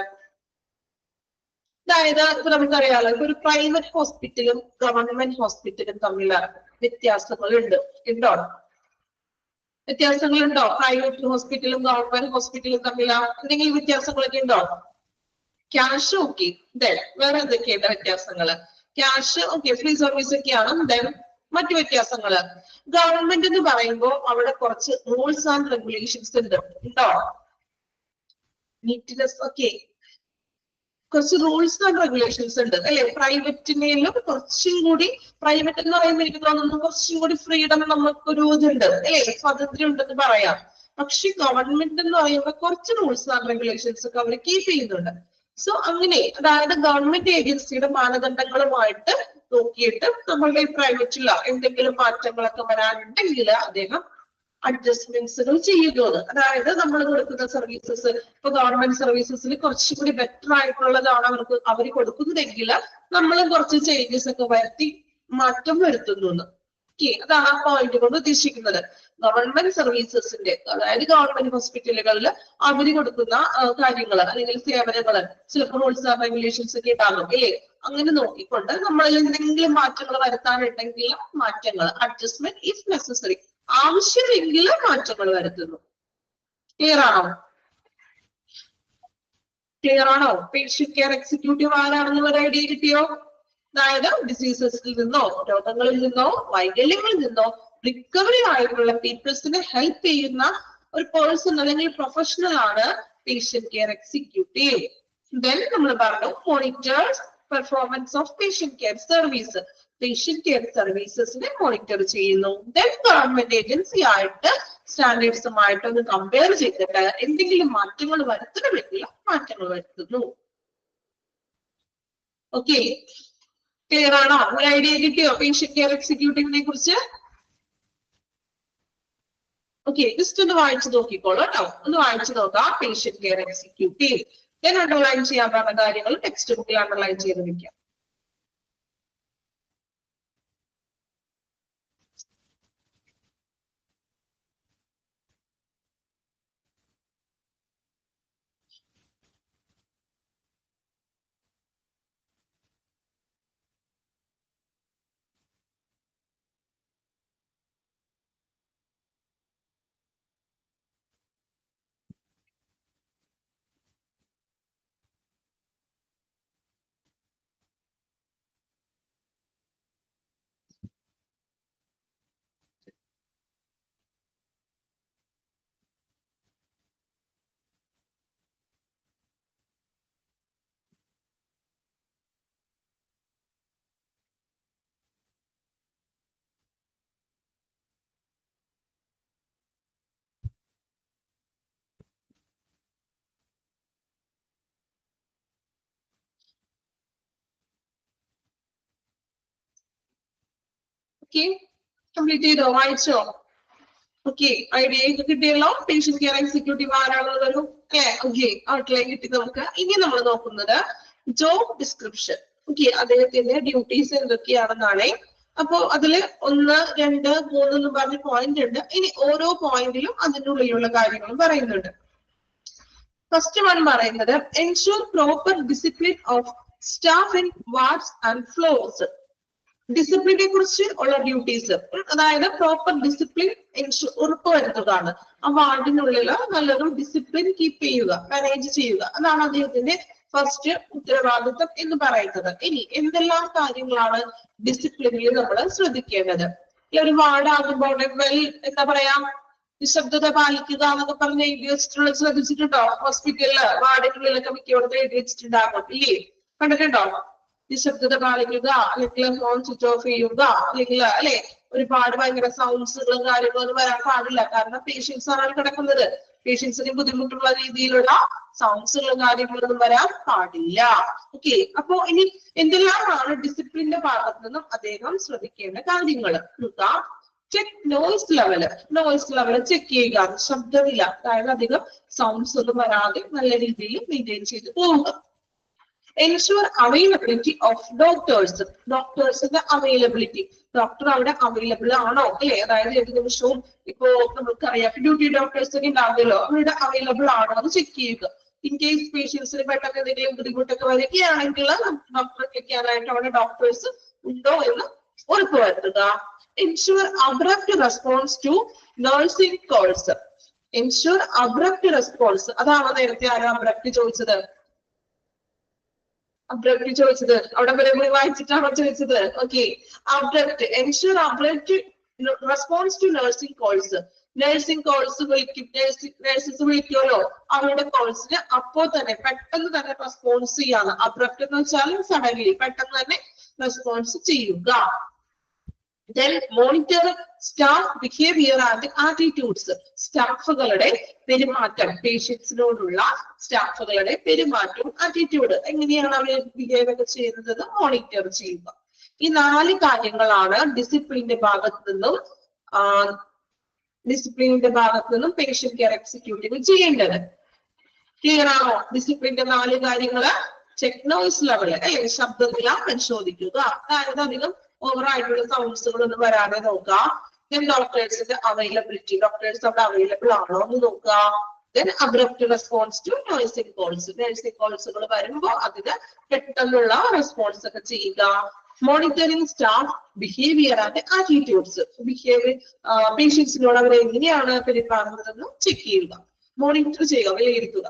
അതായത് ഇപ്പൊ നമുക്കറിയാലോ, ഇപ്പൊ ഒരു പ്രൈവറ്റ് ഹോസ്പിറ്റലും ഗവൺമെന്റ് ഹോസ്പിറ്റലും തമ്മിൽ വ്യത്യാസങ്ങളുണ്ട്. ഉണ്ടോ? വ്യത്യാസങ്ങളുണ്ടോ? പ്രൈവറ്റ് ഹോസ്പിറ്റലും ഗവൺമെന്റ് ഹോസ്പിറ്റലും തമ്മിൽ എന്തെങ്കിലും വ്യത്യാസങ്ങളൊക്കെ ഉണ്ടോ? ക്യാഷ് ഓക്കെ, വേറെ എന്തൊക്കെയുണ്ട് വ്യത്യാസങ്ങള്? ക്യാഷ് ഓക്കെ, ഫ്രീ സർവീസ് ഒക്കെയാണ്. ദെൻ മറ്റു വ്യത്യാസങ്ങള്, ഗവൺമെന്റ് എന്ന് പറയുമ്പോൾ അവിടെ കുറച്ച് റൂൾസ് ആൻഡ് റെഗുലേഷൻസ് ഉണ്ട്. ഉണ്ടോ? നീറ്റ്നെസ് ഒക്കെ കുറച്ച് റൂൾസ് ആൻഡ് റെഗുലേഷൻസ് ഉണ്ട് അല്ലെ? പ്രൈവറ്റിനേലും കുറച്ചും കൂടി, പ്രൈവറ്റ് എന്ന് പറയുമ്പോൾ എനിക്ക് തോന്നുന്നു കുറച്ചും കൂടി ഫ്രീഡം നമുക്കൊരു ഇതുണ്ട് അല്ലെ, സ്വാതന്ത്ര്യം ഉണ്ടെന്ന് പറയാം. പക്ഷെ ഗവൺമെന്റ് എന്ന് പറയുമ്പോൾ കുറച്ച് റൂൾസ് ആൻഡ് റെഗുലേഷൻസ് ഒക്കെ അവർ കീപ്പ് ചെയ്യുന്നുണ്ട്. സോ അങ്ങനെ, അതായത് ഗവൺമെന്റ് ഏജൻസിയുടെ മാനദണ്ഡങ്ങളുമായിട്ട് നോക്കിയിട്ട് നമ്മളുടെ പ്രൈവറ്റില എന്തെങ്കിലും മാറ്റങ്ങളൊക്കെ വരാനുണ്ടെങ്കിൽ അദ്ദേഹം അഡ്ജസ്റ്റ്മെന്റ്സുകൾ ചെയ്യുന്നത്. അതായത് നമ്മൾ കൊടുക്കുന്ന സർവീസസ് ഇപ്പൊ ഗവൺമെന്റ് സർവീസസിൽ കുറച്ചുകൂടി ബെറ്റർ ആയിട്ടുള്ളതാണ് അവർ കൊടുക്കുന്നതെങ്കിൽ നമ്മൾ കുറച്ച് ചേഞ്ചസ് ഒക്കെ വരുത്തി മാറ്റം വരുത്തുന്നു. ഓക്കെ, അതാണ് ആ പോയിന്റ് കൊണ്ട് ഉദ്ദേശിക്കുന്നത്. ഗവൺമെന്റ് സർവീസസിന്റെ, അതായത് ഗവൺമെന്റ് ഹോസ്പിറ്റലുകളിൽ അവർ കൊടുക്കുന്ന കാര്യങ്ങൾ അല്ലെങ്കിൽ സേവനങ്ങൾ ചിലപ്പോൾ റൂൾസ് ആൻഡ് റെഗുലേഷൻസ് ഒക്കെ ഉണ്ടാകും അല്ലേ? അങ്ങനെ നോക്കിക്കൊണ്ട് നമ്മളിൽ എന്തെങ്കിലും മാറ്റങ്ങൾ വരുത്താനുണ്ടെങ്കിൽ മാറ്റങ്ങൾ, അഡ്ജസ്റ്റ്മെന്റ് ഇഫ് നെസസറി, ആവശ്യമെങ്കിൽ മാറ്റങ്ങൾ വരുത്തുന്നു. ക്ലിയർ ആണോ? ക്ലിയർ ആണോ? പേഷ്യന്റ് കെയർ എക്സിക്യൂട്ടീവ് ആരാണെന്ന് ഒരു ഐഡിയ കിട്ടിയോ? അതായത് ഡിസീസസിൽ നിന്നോ രോഗങ്ങളിൽ നിന്നോ വൈകല്യങ്ങളിൽ നിന്നോ റിക്കവറി ആയിട്ടുള്ള പീപ്പിൾസിനെ ഹെൽപ്പ് ചെയ്യുന്ന ഒരു പേഴ്സൺ അല്ലെങ്കിൽ പ്രൊഫഷണൽ ആണ് പേഷ്യന്റ് കെയർ എക്സിക്യൂട്ടീവ്. ദെൻ നമ്മൾ പറഞ്ഞു monitors performance of patient care service, patient care സർവീസസിനെ മോണിറ്റർ ചെയ്യുന്നു. ദെൻ ഗവൺമെന്റ് ഏജൻസി ആയിട്ട് സ്റ്റാൻഡേർഡ്സുമായിട്ട് ഒന്ന് കമ്പയർ ചെയ്തിട്ട് എന്തെങ്കിലും മാറ്റങ്ങൾ വരുത്തണമെങ്കിൽ മാറ്റങ്ങൾ വരുത്തുന്നു. ഓക്കെ, ക്ലിയർ ആണോ? ഒരു ഐഡിയ കിട്ടിയോ പേഷ്യന്റ് കെയർ എക്സിക്യൂട്ടീവിനെ കുറിച്ച്? ഓക്കെ, ജസ്റ്റ് ഒന്ന് വായിച്ചു നോക്കിക്കോളൂ കേട്ടോ. ഒന്ന് വായിച്ചു നോക്കാം. പേഷ്യന്റ് കെയർ എക്സിക്യൂട്ടീവ്, ഞാൻ അണ്ടർലൈൻ ചെയ്യാൻ പറഞ്ഞ കാര്യങ്ങൾ ടെക്സ്റ്റ് ബുക്കിൽ അണ്ടർലൈൻ ചെയ്ത് വെക്കാം. ഓക്കെ, കംപ്ലീറ്റ് ചെയ്തോ? വായിച്ചോ? ഓക്കെ, ഐഡിയ കിട്ടിയല്ലോ. പേഷ്യന്റ് കെയർ എക്സിക്യൂട്ടീവ് ആരാണുള്ളൊരു ഓക്കെ ഔട്ട്ലൈൻ കിട്ടി നമുക്ക്. ഇനി നമ്മൾ നോക്കുന്നത് ജോബ് ഡിസ്ക്രിപ്ഷൻ. ഓക്കെ, അദ്ദേഹത്തിന്റെ ഡ്യൂട്ടീസ് എന്തൊക്കെയാണെന്നാണ്. അപ്പോ അതില് 1, 2, 3 എന്ന് പറഞ്ഞ പോയിന്റ് ഉണ്ട്. ഇനി ഓരോ പോയിന്റിലും അതിനുള്ളിലുള്ള കാര്യങ്ങളും പറയുന്നുണ്ട്. ഫസ്റ്റ് വൺ പറയുന്നത് ensure proper discipline of staff in wards and floors. ഡിസിപ്ലിനെ കുറിച്ച് ഉള്ള ഡ്യൂട്ടീസ്, അതായത് പ്രോപ്പർ ഡിസിപ്ലിൻ ഉറപ്പുവരുത്തുകയാണ്. ആ വാർഡിനുള്ളിൽ നല്ലൊരു ഡിസിപ്ലിൻ കീപ്പ് ചെയ്യുക, മാനേജ് ചെയ്യുക, അതാണ് അദ്ദേഹത്തിന്റെ ഫസ്റ്റ് ഉത്തരവാദിത്വം എന്ന് പറയുന്നത്. ഇനി എന്തെല്ലാം കാര്യങ്ങളാണ് ഡിസിപ്ലിനിൽ നമ്മൾ ശ്രദ്ധിക്കേണ്ടത്? ഒരു വാർഡാകുമ്പോൾ എന്താ പറയാ, നിശബ്ദത പാലിക്കുക എന്നൊക്കെ പറഞ്ഞ് എഴുതി വെച്ചിട്ടുള്ളത് ശ്രദ്ധിച്ചിട്ടുണ്ടോ? ഹോസ്പിറ്റലില് വാർഡിനുള്ളിലൊക്കെ മിക്കവിടത്തും എഴുതി വെച്ചിട്ടുണ്ടാകും ഇല്ലേ? കണ്ടിട്ടുണ്ടോ? നിശബ്ദത പാലിക്കുക, അല്ലെങ്കിൽ ഫോൺ സ്വിച്ച് ഓഫ് ചെയ്യുക, അല്ലെങ്കിൽ അല്ലെ ഒരുപാട് ഭയങ്കര സൗണ്ട്സുകളും കാര്യങ്ങളൊന്നും വരാൻ പാടില്ല. കാരണം പേഷ്യൻസ് ആണ് കിടക്കുന്നത്. പേഷ്യൻസിന് ബുദ്ധിമുട്ടുള്ള രീതിയിലുള്ള സൗണ്ട്സുകളും കാര്യങ്ങളൊന്നും വരാൻ പാടില്ല. ഓക്കെ, അപ്പോ ഇനി എന്തെല്ലാമാണ് ഡിസിപ്ലിന്റെ ഭാഗത്ത് നിന്നും അദ്ദേഹം ശ്രദ്ധിക്കേണ്ട കാര്യങ്ങൾ? ചെക്ക് നോയ്സ് ലെവൽ ചെക്ക് ചെയ്യുക, ശബ്ദമില്ല, അതായത് അധികം സൗണ്ട്സ് ഒന്നും വരാതെ നല്ല രീതിയിൽ മെയിൻറ്റെയിൻ ചെയ്ത് പോവുക. എൻഷുവർ അവൈലബിലിറ്റി ഓഫ് ഡോക്ടേഴ്സിന്റെ അവൈലബിലിറ്റി, ഡോക്ടർ അവിടെ അവൈലബിൾ ആണോ അല്ലെ, അതായത് ഏത് നിമിഷവും ഇപ്പോ നമുക്കറിയാം ഡ്യൂട്ടി ഡോക്ടേഴ്സ് ഒക്കെ ഉണ്ടാവുമല്ലോ, അവരുടെ അവൈലബിൾ ആണോ എന്ന് ചെക്ക് ചെയ്യുക. ഇൻ കേസ് പേഷ്യൻസിന് പെട്ടെന്ന് എന്തെങ്കിലും ബുദ്ധിമുട്ടൊക്കെ വരികയാണെങ്കിൽ ഡോക്ടറെ വിളിക്കാനായിട്ട് അവിടെ ഡോക്ടേഴ്സ് ഉണ്ടോ എന്ന് ഉറപ്പുവരുത്തുക. Ensure abrupt response to nursing calls. Ensure abrupt response, അതാണ് നേരത്തെ ആരും അബ്രപ്റ്റ് ചോദിച്ചത്. അവിടെ വരെ പോയി വായിച്ചിട്ടാണോ ചോദിച്ചത്? Okay, abrupt, ensure abrupt response to nursing calls. Nursing calls വിളിക്കും, നഴ്സസ് വിളിക്കുമല്ലോ, അവരുടെ കോൾസിന് അപ്പോ തന്നെ പെട്ടെന്ന് തന്നെ റെസ്പോൺസ് ചെയ്യാണ്. അബ്രപ്റ്റ് എന്ന് വെച്ചാൽ സഡൻലി, പെട്ടെന്ന് തന്നെ റെസ്പോൺസ് ചെയ്യുക. Then monitor staff behavior and attitudes. സ്റ്റാഫുകളുടെ പെരുമാറ്റം, പേഷ്യൻസിനോടുള്ള സ്റ്റാഫുകളുടെ പെരുമാറ്റവും ആറ്റിറ്റ്യൂഡ് എങ്ങനെയാണ് അവർ ബിഹേവ് ഒക്കെ ചെയ്യുന്നത് മോണിറ്റർ ചെയ്യുക. ഈ 4 കാര്യങ്ങളാണ് ഡിസിപ്ലിന്റെ ഭാഗത്ത് നിന്നും പേഷ്യന്റ് കെയർ എക്സിക്യൂട്ടീവ് ചെയ്യേണ്ടത്. ക്ലിയർ ആണോ? ഡിസിപ്ലിന്റെ 4 കാര്യങ്ങള്: ചെക്ക് നോയ്സ് ലെവൽ, അല്ലെ, ശബ്ദനില പരിശോധിക്കുക, അതായത് അധികം ഓവറായിട്ടുള്ള സൗണ്ട്സുകൾ ഒന്നും വരാതെ നോക്കുക. ദെൻ ഡോക്ടേഴ്സിന്റെ അവൈലബിലിറ്റി, ഡോക്ടേഴ്സ് അവിടെ അവൈലബിൾ ആണോ എന്ന് നോക്കുക. Then abrupt response to nursing calls, nursing കോൾസുകൾ വരുമ്പോൾ അതിന് പെട്ടെന്നുള്ള റെസ്പോൺസ് ഒക്കെ ചെയ്യുക. Monitoring staff behaviour and attitudes, പേഷ്യൻസിനോട് അവർ എങ്ങനെയാണ് പെരുമാറുന്നതെന്ന് ചെക്ക് ചെയ്യുക, മോണിറ്റർ ചെയ്യുക, വിലയിരുത്തുക.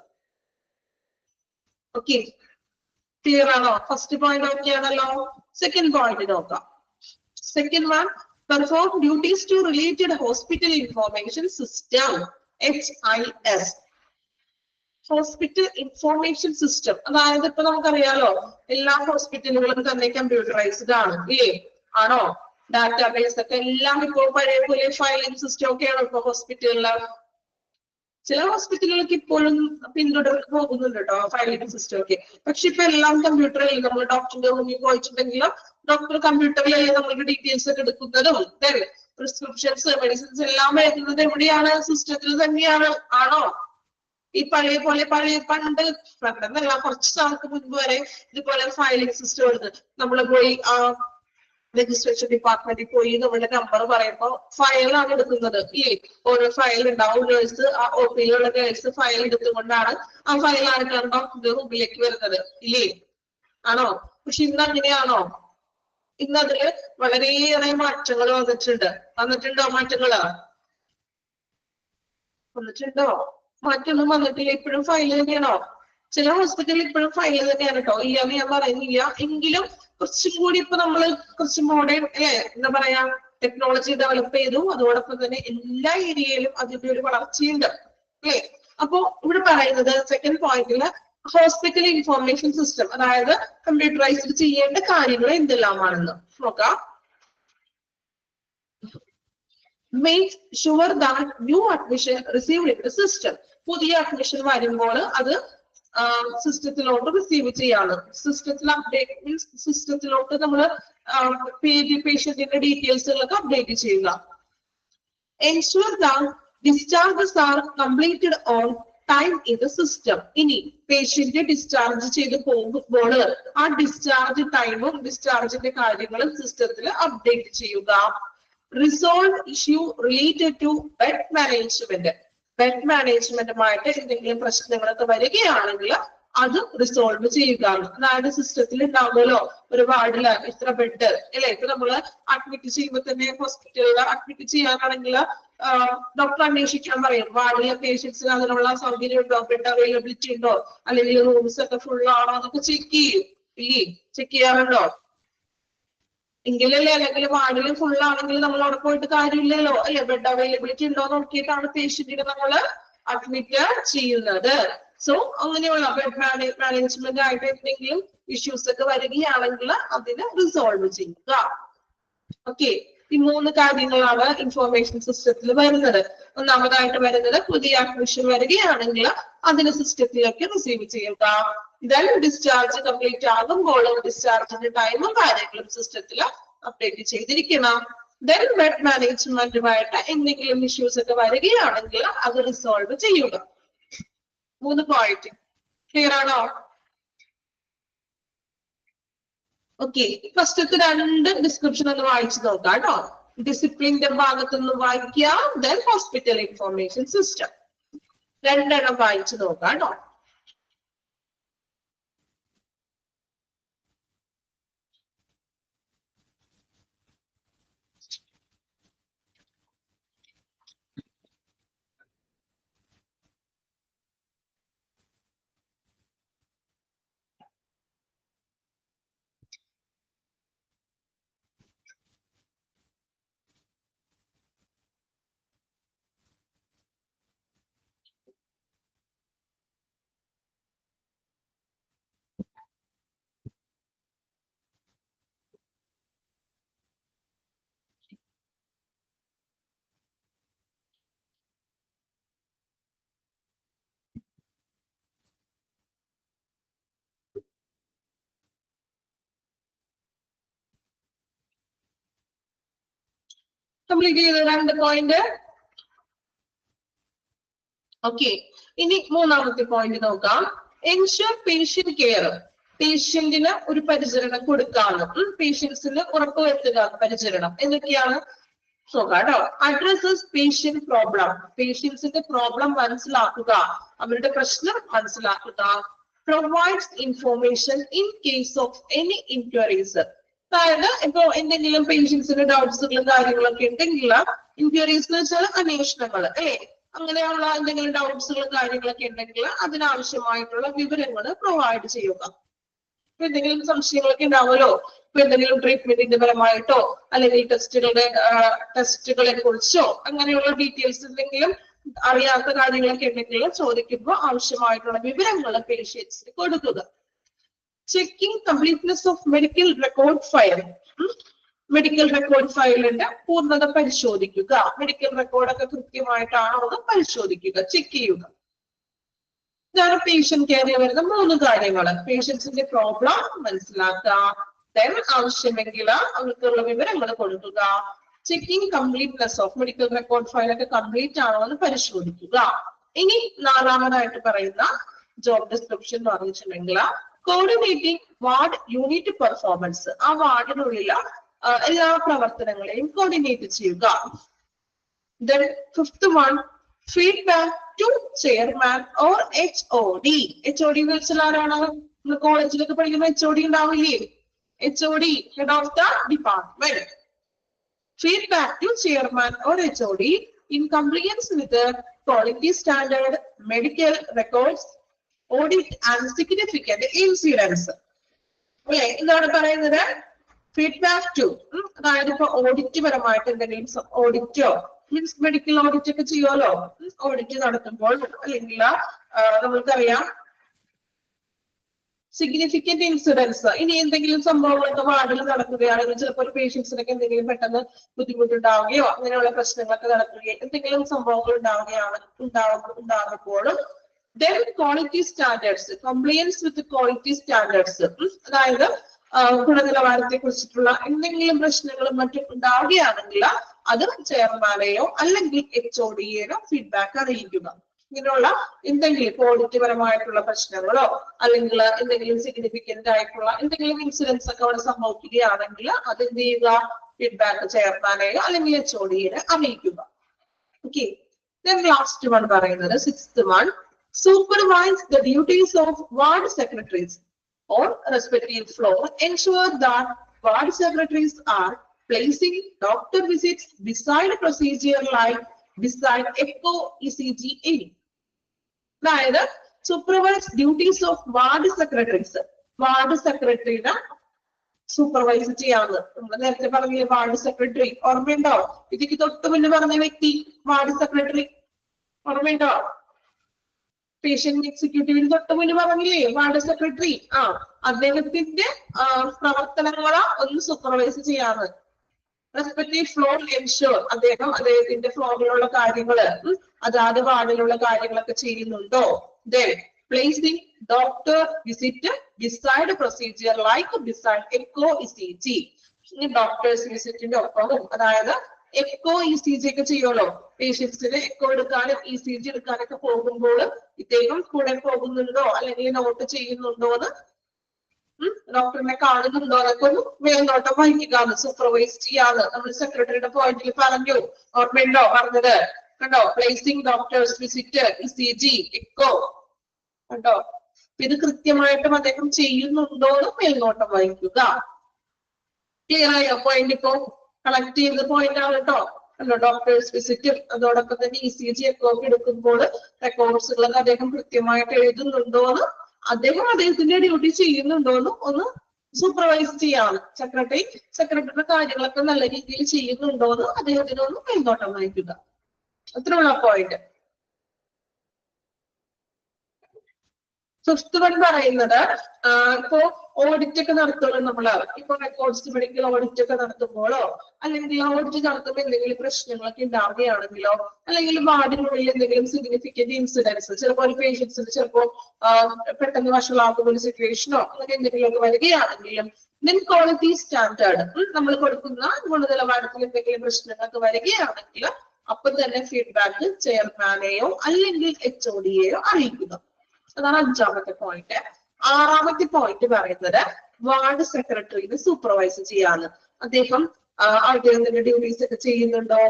ഓക്കെ, ക്ലിയർ ആണോ? ഫസ്റ്റ് പോയിന്റ് ഓക്കെ ആണല്ലോ. സെക്കൻഡ് പോയിന്റ് നോക്കാം. Second one, perform duties to related hospital information system, HIS. Hospital information system, അതായത് ഇപ്പൊ നമുക്കറിയാലോ എല്ലാ ഹോസ്പിറ്റലുകളും തന്നെ കമ്പ്യൂട്ടറൈസ്ഡ് ആണ്, ഇല്ലേ? ആണോ? ഡാറ്റാബേസ് ഒക്കെ എല്ലാം ഇപ്പോൾ പഴയ പോലെ ഫയലിംഗ് സിസ്റ്റം ഒക്കെയാണ് ഇപ്പൊ ഹോസ്പിറ്റലില്. ചില ഹോസ്പിറ്റലുകൾക്ക് ഇപ്പോഴും പിന്തുടർന്ന് പോകുന്നുണ്ട് കേട്ടോ ഫയലിംഗ് സിസ്റ്റം ഒക്കെ. പക്ഷെ ഇപ്പൊ എല്ലാം കമ്പ്യൂട്ടറിൽ, നമ്മൾ ഡോക്ടറിന്റെ മുന്നിൽ പോയിട്ടുണ്ടെങ്കിലും ഡോക്ടർ കമ്പ്യൂട്ടറിലല്ലേ നമ്മൾക്ക് ഡീറ്റെയിൽസ് ഒക്കെ എടുക്കുന്നതും പ്രിസ്ക്രിപ്ഷൻസ്, മെഡിസിൻസ് എല്ലാം എഴുതുന്നത് എവിടെയാണ്? സിസ്റ്റത്തിൽ തന്നെയാണ്. ആണോ? ഈ പണ്ടെന്നല്ല, കുറച്ച് നാൾക്ക് മുൻപ് വരെ ഇതുപോലെ ഫയലിംഗ് സിസ്റ്റം ഉണ്ട്. നമ്മൾ പോയി രജിസ്ട്രേഷൻ ഡിപ്പാർട്ട്മെന്റിൽ പോയി നമ്മുടെ നമ്പർ പറയുമ്പോ ഫയലാണ് എടുക്കുന്നത്, ഇല്ലേ? ഓരോ ഫയൽ ഉണ്ടാവും, നേഴ്സ് ഒ പിയിലുള്ള നേഴ്സ് ഫയൽ എടുത്തുകൊണ്ടാണ് ആ ഫയലാണ് ഡോക്ടറുടെ റൂമിലേക്ക് വരുന്നത്, ഇല്ലേ? ആണോ? പക്ഷെ ഇന്ന് അങ്ങനെയാണോ? ഇന്ന് അതില് വളരെയേറെ മാറ്റങ്ങൾ വന്നിട്ടുണ്ടോ? മാറ്റൊന്നും വന്നിട്ടില്ല. ഇപ്പോഴും ഫയൽ തന്നെയാണോ? ചില ഹോസ്പിറ്റലിൽ ഇപ്പോഴും ഫയൽ തന്നെയാണ് കേട്ടോ, ഇല്ലാന്ന് ഞാൻ പറയുന്നില്ല. എങ്കിലും കുറച്ചും കൂടി ഇപ്പൊ നമ്മള് കുറച്ച് മോഡേൺ, എന്താ പറയാ, ടെക്നോളജി ഡെവലപ്പ് ചെയ്തു. അതോടൊപ്പം തന്നെ എല്ലാ ഏരിയയിലും അതിന്റെ ഒരു വളർച്ചയുണ്ട്, അല്ലെ? അപ്പോ ഇവിടെ പറയുന്നത് സെക്കൻഡ് പോയിന്റില് ഹോസ്പിറ്റൽ ഇൻഫോർമേഷൻ സിസ്റ്റം, അതായത് കമ്പ്യൂട്ടറൈസ്ഡ് ചെയ്യേണ്ട കാര്യങ്ങൾ എന്തെല്ലാമാണെന്ന് നോക്കാം. Make sure that new admission received in the system. പുതിയ അഡ്മിഷൻ വരുമ്പോൾ അത് സിസ്റ്റത്തിലോട്ട് റിസീവ് ചെയ്യാണ്. സിസ്റ്റത്തിൽ അപ്ഡേറ്റ് മീൻസ് സിസ്റ്റത്തിലോട്ട് നമ്മൾ പേഷ്യന്റിന്റെ ഡീറ്റെയിൽസുകളൊക്കെ അപ്ഡേറ്റ് ചെയ്യുക. Ensure that discharges are completed on time in the system. ഇനി പേഷ്യന്റ് ഡിസ്ചാർജ് ചെയ്ത് പോകുമ്പോൾ ആ ഡിസ്ചാർജ് ടൈമും ഡിസ്ചാർജിന്റെ കാര്യങ്ങളും സിസ്റ്റത്തിൽ അപ്ഡേറ്റ് ചെയ്യുക. Resolve issue related to bed management. Bed മാനേജ്മെന്റുമായിട്ട് എന്തെങ്കിലും പ്രശ്നങ്ങളൊക്കെ വരികയാണെങ്കിൽ അത് റിസോൾവ് ചെയ്യുക. അതായത് സിസ്റ്റത്തിൽ ഉണ്ടാവുമല്ലോ ഒരു വാർഡില് ഇത്ര ബെഡ്, അല്ലെ? ഇപ്പൊ നമ്മള് അഡ്മിറ്റ് ചെയ്യുമ്പോൾ തന്നെ ഹോസ്പിറ്റലിൽ അഡ്മിറ്റ് ചെയ്യാനാണെങ്കിൽ ഡോക്ടർ അന്വേഷിക്കാൻ പറയും, വാർഡിലെ പേഷ്യൻസിന് അതിനുള്ള സൗകര്യം ഉണ്ടോ, ബെഡ് അവൈലബിലിറ്റി ഉണ്ടോ, അല്ലെങ്കിൽ റൂംസ് ഒക്കെ ഫുൾ ആണോ എന്നൊക്കെ ചെക്ക് ചെയ്യും, ഇല്ലേ? ചെക്ക് ചെയ്യാറുണ്ടോ? എങ്കിലല്ലേ, അല്ലെങ്കിൽ വാർഡിൽ ഫുൾ ആണെങ്കിൽ നമ്മൾ അവിടെ പോയിട്ട് കാര്യമില്ലല്ലോ, അല്ലെ? ബെഡ് അവൈലബിലിറ്റി ഉണ്ടോ നോക്കിയിട്ടാണ് പേഷ്യന്റിനെ നമ്മൾ അഡ്മിറ്റ് ചെയ്യുന്നത്. സോ അങ്ങനെയുള്ള ബെഡ് മാനേജ്മെന്റ് ആയിട്ട് എന്തെങ്കിലും ഇഷ്യൂസ് ഒക്കെ വരികയാണെങ്കിൽ അതിന് റിസോൾവ് ചെയ്യുക. ഓക്കെ, ഈ 3 കാര്യങ്ങളാണ് ഇൻഫോർമേഷൻ സിസ്റ്റത്തിൽ വരുന്നത്. ഒന്നാമതായിട്ട് വരുന്നത് പുതിയ അഡ്മിഷൻ വരികയാണെങ്കിൽ അതിന് സിസ്റ്റത്തിലേക്ക് റിസീവ് ചെയ്യുക. ഇതായാലും ഡിസ്ചാർജ് കംപ്ലീറ്റ് ആകുമ്പോൾ ഡിസ്ചാർജിന്റെ ടൈമും കാര്യങ്ങളും സിസ്റ്റത്തിൽ അപ്ഡേറ്റ് ചെയ്തിരിക്കണം. Then bed മാനേജ്മെന്റുമായിട്ട് എന്തെങ്കിലും ഇഷ്യൂസ് ഒക്കെ വരികയാണെങ്കിൽ അത് റിസോൾവ് ചെയ്യുക. 3 പോയിന്റ് ക്ലിയർ ആണോ? ഓക്കെ, ഫസ്റ്റത്തെ 2 ഡിസ്ക്രിപ്ഷൻ ഒന്ന് വായിച്ചു നോക്കാം കേട്ടോ. ഡിസിപ്ലിന്റെ ഭാഗത്തുനിന്ന് വായിക്കുക. ദെൻ ഹോസ്പിറ്റൽ ഇൻഫർമേഷൻ സിസ്റ്റം 2 വായിച്ചു നോക്കാം കേട്ടോ. കംപ്ലീറ്റ് ചെയ്ത് 2 പോയിന്റ്. ഓക്കെ, ഇനി 3ാമത്തെ പോയിന്റ് നോക്കാം. Ensure patient care. പേഷ്യന്റിന് ഒരു പരിചരണം കൊടുക്കാനും പേഷ്യൻസിന് ഉറപ്പുവരുത്തുക പരിചരണം എന്തൊക്കെയാണ് നോക്കാം കേട്ടോ. Addresses patient problem. പേഷ്യൻസിന്റെ പ്രോബ്ലം മനസ്സിലാക്കുക, അവരുടെ പ്രശ്നം മനസ്സിലാക്കുക. Provides information in case of any inquiries. അതായത് ഇപ്പൊ എന്തെങ്കിലും പേഷ്യൻസിന്റെ ഡൗട്ട്സുകളും കാര്യങ്ങളൊക്കെ ഉണ്ടെങ്കിൽ ഇൻക്വയറീസ് എന്ന് വെച്ചാൽ അന്വേഷണങ്ങൾ അല്ലെ, അങ്ങനെയുള്ള എന്തെങ്കിലും ഡൗട്ട്സുകളും കാര്യങ്ങളൊക്കെ ഉണ്ടെങ്കിൽ അതിനാവശ്യമായിട്ടുള്ള വിവരങ്ങൾ പ്രൊവൈഡ് ചെയ്യുക. ഇപ്പൊ എന്തെങ്കിലും സംശയങ്ങളൊക്കെ ഉണ്ടാവുമല്ലോ, ഇപ്പൊ എന്തെങ്കിലും ട്രീറ്റ്മെന്റിന്റെ പരമായിട്ടോ അല്ലെങ്കിൽ ടെസ്റ്റുകളെ കുറിച്ചോ അങ്ങനെയുള്ള ഡീറ്റെയിൽസ് എന്തെങ്കിലും അറിയാത്ത കാര്യങ്ങളൊക്കെ ഉണ്ടെങ്കിൽ ചോദിക്കുമ്പോൾ ആവശ്യമായിട്ടുള്ള വിവരങ്ങൾ പേഷ്യൻസിന് കൊടുക്കുക. Checking completeness of medical record file. Medical record ഫയലിന്റെ പൂർണ്ണത പരിശോധിക്കുക. മെഡിക്കൽ റെക്കോർഡൊക്കെ കൃത്യമായിട്ടാണോ എന്ന് പരിശോധിക്കുക, ചെക്ക് ചെയ്യുക. ഇതാണ് പേഷ്യന്റ് കെയറിൽ വരുന്ന 3 കാര്യങ്ങൾ. പേഷ്യൻസിന്റെ പ്രോബ്ലം മനസ്സിലാക്കുക, ദെൻ ആവശ്യമെങ്കിൽ അവർക്കുള്ള വിവരങ്ങൾ കൊടുക്കുക, checking completeness of medical record ഫയലൊക്കെ കംപ്ലീറ്റ് ആണോ എന്ന് പരിശോധിക്കുക. ഇനി 4ാമതായിട്ട് പറയുന്ന ജോബ് ഡിസ്ക്രിപ്ഷൻ എന്ന് പറഞ്ഞിട്ടുണ്ടെങ്കിൽ കോർഡിനേറ്റിംഗ് വാർഡ് യൂണിറ്റ് പെർഫോമൻസ്. ആ വാർഡിനുള്ളിൽ എല്ലാ പ്രവർത്തനങ്ങളെയും കോർഡിനേറ്റ് ചെയ്യുക. Then 5th one, feedback to chairman or HOD. HOD എന്ന് വെച്ചാൽ ആരാണ്? നമ്മൾ കോളേജിലൊക്കെ പഠിക്കുന്ന HOD ഉണ്ടാവില്ലേ? HOD, head of the department. Feedback to chairman or HOD in compliance with the quality standard, medical records, audit and significant incidents. അല്ലേ, എന്താണ് പറയുന്നത്? ഫീഡ്ബാക്ക് ടു, അതായത് ഇപ്പൊ ഓഡിറ്റ് പരമായിട്ട് എന്തെങ്കിലും ഓഡിറ്റോ മീൻസ് മെഡിക്കൽ ഓഡിറ്റ് ഒക്കെ ചെയ്യുമല്ലോ, ഓഡിറ്റ് നടത്തുമ്പോൾ അല്ലെങ്കിൽ നമ്മൾക്കറിയാം സിഗ്നിഫിക്കന്റ് ഇൻസിഡൻസ്. ഇനി എന്തെങ്കിലും സംഭവങ്ങളൊക്കെ വാർഡിൽ നടക്കുകയാണെങ്കിൽ ചിലപ്പോൾ ഒരു പേഷ്യൻസിനൊക്കെ എന്തെങ്കിലും പെട്ടെന്ന് ബുദ്ധിമുട്ടുണ്ടാവുകയോ അങ്ങനെയുള്ള പ്രശ്നങ്ങളൊക്കെ നടക്കുകയോ എന്തെങ്കിലും സംഭവങ്ങൾ ഉണ്ടാകുമ്പോഴും then quality standards, compliance with quality standards, അതായത് ഗുണനിലവാരത്തെ കുറിച്ചിട്ടുള്ള എന്തെങ്കിലും പ്രശ്നങ്ങളും മറ്റും ഉണ്ടാവുകയാണെങ്കിൽ അത് ചെയർമാനെയോ അല്ലെങ്കിൽ HOD-യെയോ ഫീഡ്ബാക്ക് അറിയിക്കുക. ഇങ്ങനെയുള്ള എന്തെങ്കിലും ഓഡിറ്റ് പരമായിട്ടുള്ള പ്രശ്നങ്ങളോ അല്ലെങ്കിൽ എന്തെങ്കിലും സിഗ്നിഫിക്കന്റ് ആയിട്ടുള്ള എന്തെങ്കിലും ഇൻസിഡൻസ് ഒക്കെ അവിടെ സംഭവിക്കുകയാണെങ്കിൽ അത് എന്ത് ചെയ്യുക? ഫീഡ്ബാക്ക് ചെയർമാനെയോ അല്ലെങ്കിൽ HOD-യെ അറിയിക്കുക. ഓക്കെ, then last one പറയുന്നത് 6th one, supervise the duties of ward secretaries or respective floor. Ensure that ward secretaries are placing doctor visits beside procedure like beside echo, ECG, AD. അതായത് supervise duties of ward secretaries. Ward സെക്രട്ടറിനെ supervise ചെയ്യാവുന്ന നമ്മൾ നേരത്തെ പറഞ്ഞ ward secretary ഓർമ്മയുണ്ടോ? ഇതിക്ക് തൊട്ട് മുന്നേ പറഞ്ഞ വ്യക്തി വാർഡ് സെക്രട്ടറി ഓർമ്മയുണ്ടോ? പേഷ്യന്റ് എക്സിക്യൂട്ടീവിന് തൊട്ട് മുന്നേ പറഞ്ഞില്ലേ വാർഡ് സെക്രട്ടറി. അദ്ദേഹത്തിന്റെ പ്രവർത്തനങ്ങളെ ഒന്ന് സൂപ്പർവൈസ് ചെയ്യാന്ന്. റെസ്പെക്റ്റീവ് ഫ്ലോർ എൻഷുർ, അദ്ദേഹത്തിന്റെ ഫ്ലോറിലുള്ള കാര്യങ്ങള് അതാത് വാർഡിലുള്ള കാര്യങ്ങളൊക്കെ ചെയ്യുന്നുണ്ടോ. Then placing doctor visit beside procedure like beside echo, ECG. Doctors വിസിറ്റിന്റെ ഒപ്പവും, അതായത് എക്കോ ECG ഒക്കെ ചെയ്യുമല്ലോ, പേഷ്യൻസിന് എക്കോ എടുക്കാനും ECG എടുക്കാനൊക്കെ പോകുമ്പോൾ ഇദ്ദേഹം കൂടെ പോകുന്നുണ്ടോ അല്ലെങ്കിൽ നോട്ട് ചെയ്യുന്നുണ്ടോ എന്ന് ഡോക്ടറിനെ കാണുന്നുണ്ടോ എന്നൊക്കെ ഒന്ന് മേൽനോട്ടം വഹിക്കാന്ന്, സൂപ്പർവൈസ് ചെയ്യാന്ന് നമ്മൾ സെക്രട്ടറിയുടെ പോയിന്റിൽ പറഞ്ഞു. ഓർമ്മയുണ്ടോ പറഞ്ഞത്? കണ്ടോ, placing doctors visit, ECG, echo, കണ്ടോ. ഇത് കൃത്യമായിട്ടും അദ്ദേഹം ചെയ്യുന്നുണ്ടോ എന്ന് മേൽനോട്ടം വഹിക്കുക. ക്ലിയർ ആയോ? പോയിന്റ് ഇപ്പോ കളക്ട് ചെയ്ത പോയിന്റ് ആണ് കേട്ടോ. കണ്ടോ, ഡോക്ടേഴ്സ് വിസിറ്റും അതോടൊപ്പം തന്നെ ECG എക്കോ ഒക്കെ എടുക്കുമ്പോൾ റെക്കോർഡ്സുകളൊക്കെ അദ്ദേഹം കൃത്യമായിട്ട് എഴുതുന്നുണ്ടോ എന്ന്, അദ്ദേഹം അദ്ദേഹത്തിന്റെ ഡ്യൂട്ടി ചെയ്യുന്നുണ്ടോ എന്ന് ഒന്ന് സൂപ്പർവൈസ് ചെയ്യാണ്. സെക്രട്ടറിയുടെ കാര്യങ്ങളൊക്കെ നല്ല രീതിയിൽ ചെയ്യുന്നുണ്ടോ എന്ന് അദ്ദേഹത്തിന് ഒന്ന് മേൽനോട്ടം വഹിക്കുക. അത്രയുള്ള പോയിന്റ്. ഫിഫ്ത് വൺ പറയുന്നത് ഇപ്പോ ഓഡിറ്റ് ഒക്കെ നടത്തുമ്പോൾ നമ്മള് ഇപ്പൊ റെക്കോർഡ്സ് മെഡിക്കൽ ഓഡിറ്റ് ഒക്കെ നടത്തുമ്പോഴോ അല്ലെങ്കിൽ ഓഡിറ്റ് നടത്തുമ്പോൾ എന്തെങ്കിലും പ്രശ്നങ്ങളൊക്കെ ഉണ്ടാവുകയാണെങ്കിലോ അല്ലെങ്കിൽ വാർഡിനുള്ളിൽ എന്തെങ്കിലും സിഗ്നിഫിക്കന്റ് ഇൻസിഡൻസ്, ചിലപ്പോൾ ഒരു പേഷ്യൻസിന് ചിലപ്പോൾ പെട്ടെന്ന് വഷളാക്കുന്ന ഒരു സിറ്റുവേഷനോ അങ്ങനെ എന്തെങ്കിലുമൊക്കെ വരികയാണെങ്കിലും ക്വാളിറ്റി സ്റ്റാൻഡേർഡ് നമ്മൾ കൊടുക്കുന്ന ഗുണനിലവാരത്തിൽ എന്തെങ്കിലും പ്രശ്നങ്ങളൊക്കെ വരികയാണെങ്കിൽ അപ്പൊ തന്നെ ഫീഡ്ബാക്ക് ചെയർമാനെയോ അല്ലെങ്കിൽ HOD-യെയോ അറിയിക്കുക. അതാണ് അഞ്ചാമത്തെ പോയിന്റ്. ആറാമത്തെ പോയിന്റ് പറയുന്നത് വാർഡ് സെക്രട്ടറിനെ സൂപ്പർവൈസ് ചെയ്യാന്ന്. അദ്ദേഹം അദ്ദേഹത്തിന്റെ ഡ്യൂട്ടീസ് ഒക്കെ ചെയ്യുന്നുണ്ടോ,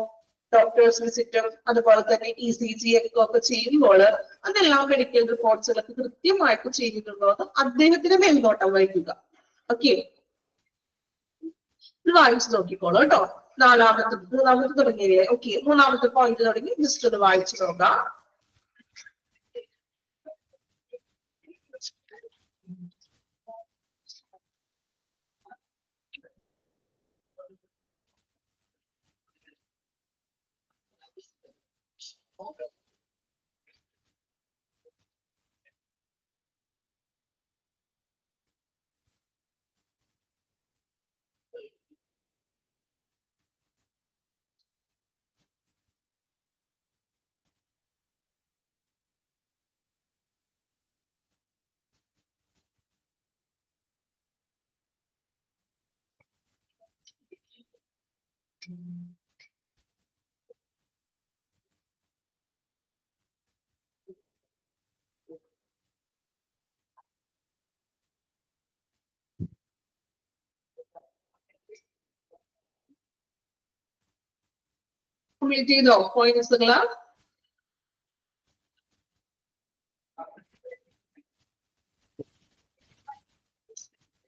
ഡോക്ടേഴ്സ് വിസിറ്റും അതുപോലെ തന്നെ ECG ഒക്കെ ചെയ്യുമ്പോൾ അതെല്ലാം മെഡിക്കൽ റിപ്പോർട്ട്സുകളൊക്കെ കൃത്യമായിട്ട് ചെയ്യുന്നുണ്ടോ എന്ന് അദ്ദേഹത്തിന് മേൽനോട്ടം വഹിക്കുക. ഓക്കെ, ഇത് വായിച്ചു നോക്കിക്കോളൂ കേട്ടോ. മൂന്നാമത്തെ തുടങ്ങിയില്ലേ? ഓക്കെ, മൂന്നാമത്തെ പോയിന്റ് തുടങ്ങി ജസ്റ്റ് ഒന്ന് വായിച്ചു നോക്കാം. കംപ്ലീറ്റ് ചെയ്തോ പോയിന്റ്സുകള്?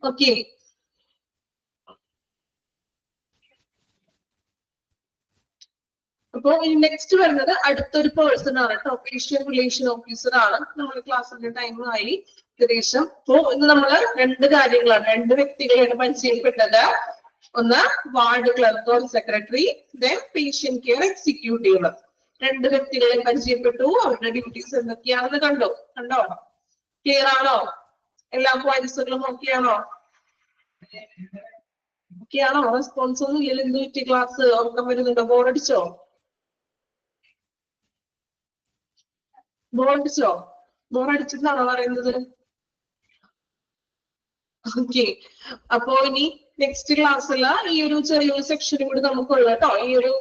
ഓക്കെ, അപ്പൊ ഇനി നെക്സ്റ്റ് വരുന്നത് അടുത്തൊരു പേഴ്സൺ ആണ് കേട്ടോ, പേഷ്യന്റ് റിലേഷൻ ഓഫീസർ ആണ്. നമ്മുടെ ക്ലാസ്സിന്റെ ടൈം ആയി ഏകദേശം. അപ്പോ ഇന്ന് നമ്മള് രണ്ട് കാര്യങ്ങളാണ്, രണ്ട് വ്യക്തികളെയാണ് പരിചയപ്പെട്ടത്. ഒന്ന് ward clerk or secretary, then patient care executive. രണ്ട് വ്യക്തികളെ പരിചയപ്പെട്ടു, അവരുടെ ഡ്യൂട്ടീസ് എന്തൊക്കെയാണെന്ന് കണ്ടോ? ക്ലിയർ ആണോ? എല്ലാ പോയിന്റ്സുകളും ഓക്കെയാണോ? റെസ്പോൺസ് ഒന്നും ഇല്ലല്ലോ. എന്ത് പറ്റി? ക്ലാസ് ഉറക്കം വരുന്നുണ്ടോ? ബോറടിച്ചോ? ബോറടിച്ചെന്നാണോ പറയുന്നത്? ഓക്കെ, അപ്പോ ഇനി നെക്സ്റ്റ് ക്ലാസ്സിൽ ഈ ഒരു ചെറിയൊരു സെക്ഷനും കൂടി നമുക്കുള്ളൂ കേട്ടോ. ഈ ഒരു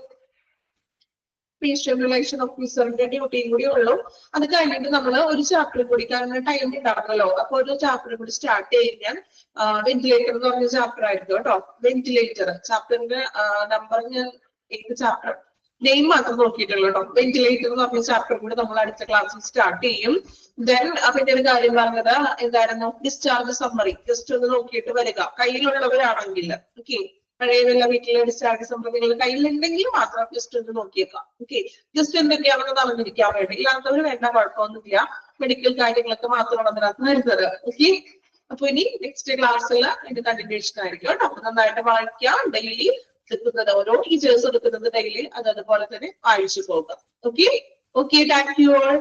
പേഷ്യന്റ് റിലേഷൻ ഓഫീസറിന്റെ ഡ്യൂട്ടിയും കൂടി ഉള്ളൂ. അത് കഴിഞ്ഞിട്ട് നമ്മൾ ഒരു ചാപ്റ്റർ കൂടി, കാരണം ടൈം ഉണ്ടായിരുന്നല്ലോ, അപ്പൊ ഒരു ചാപ്റ്റർ കൂടി സ്റ്റാർട്ട് ചെയ്യാൻ വെന്റിലേറ്റർ എന്ന് പറഞ്ഞ ചാപ്റ്റർ ആയിരിക്കും കേട്ടോ. വെന്റിലേറ്റർ ചാപ്റ്ററിന്റെ നമ്പർ ഞാൻ ഏത് ചാപ്റ്റർ നെയിം മാത്രം നോക്കിയിട്ടുള്ളൂ കേട്ടോ. വെന്റിലേറ്റർ എന്ന് പറഞ്ഞ ചാപ്റ്റർ കൂടി നമ്മൾ അടുത്ത ക്ലാസ്സിൽ സ്റ്റാർട്ട് ചെയ്യും. ദെൻ അതിന്റെ ഒരു കാര്യം പറഞ്ഞത് എന്തായിരുന്നു? ഡിസ്ചാർജ് സമ്മറി ജസ്റ്റ് ഒന്ന് നോക്കിയിട്ട് വരിക, കയ്യിലുള്ളവരാണെങ്കിൽ. ഓക്കെ, പഴയ വല്ല വീട്ടിലെ ഡിസ്ചാർജ് സമ്മറി നിങ്ങൾ കയ്യിലുണ്ടെങ്കിൽ മാത്രം ജസ്റ്റ് ഒന്ന് നോക്കിയേക്കാം. ഓക്കെ, ജസ്റ്റ് എന്തൊക്കെയാണെന്ന് അറിഞ്ഞിരിക്കാൻ വേണ്ടി. ഇല്ലാത്തവർ വേണ്ട, കുഴപ്പമൊന്നുമില്ല. മെഡിക്കൽ കാര്യങ്ങളൊക്കെ മാത്രമാണ് അതിനകത്ത് വരുന്നത്. ഓക്കെ, അപ്പൊ ഇനി നെക്സ്റ്റ് ക്ലാസ്സിൽ അതിന്റെ കണ്ടിന്യൂഷൻ ആയിരിക്കും കേട്ടോ. അപ്പൊ നന്നായിട്ട് വായിക്കാം. ഡെയിലി എടുക്കുന്നത്, ഓരോ ടീച്ചേഴ്സ് എടുക്കുന്നത് ഡെയിലി അത് അതുപോലെ തന്നെ വായിച്ചു പോകാം. Okay, thank you all.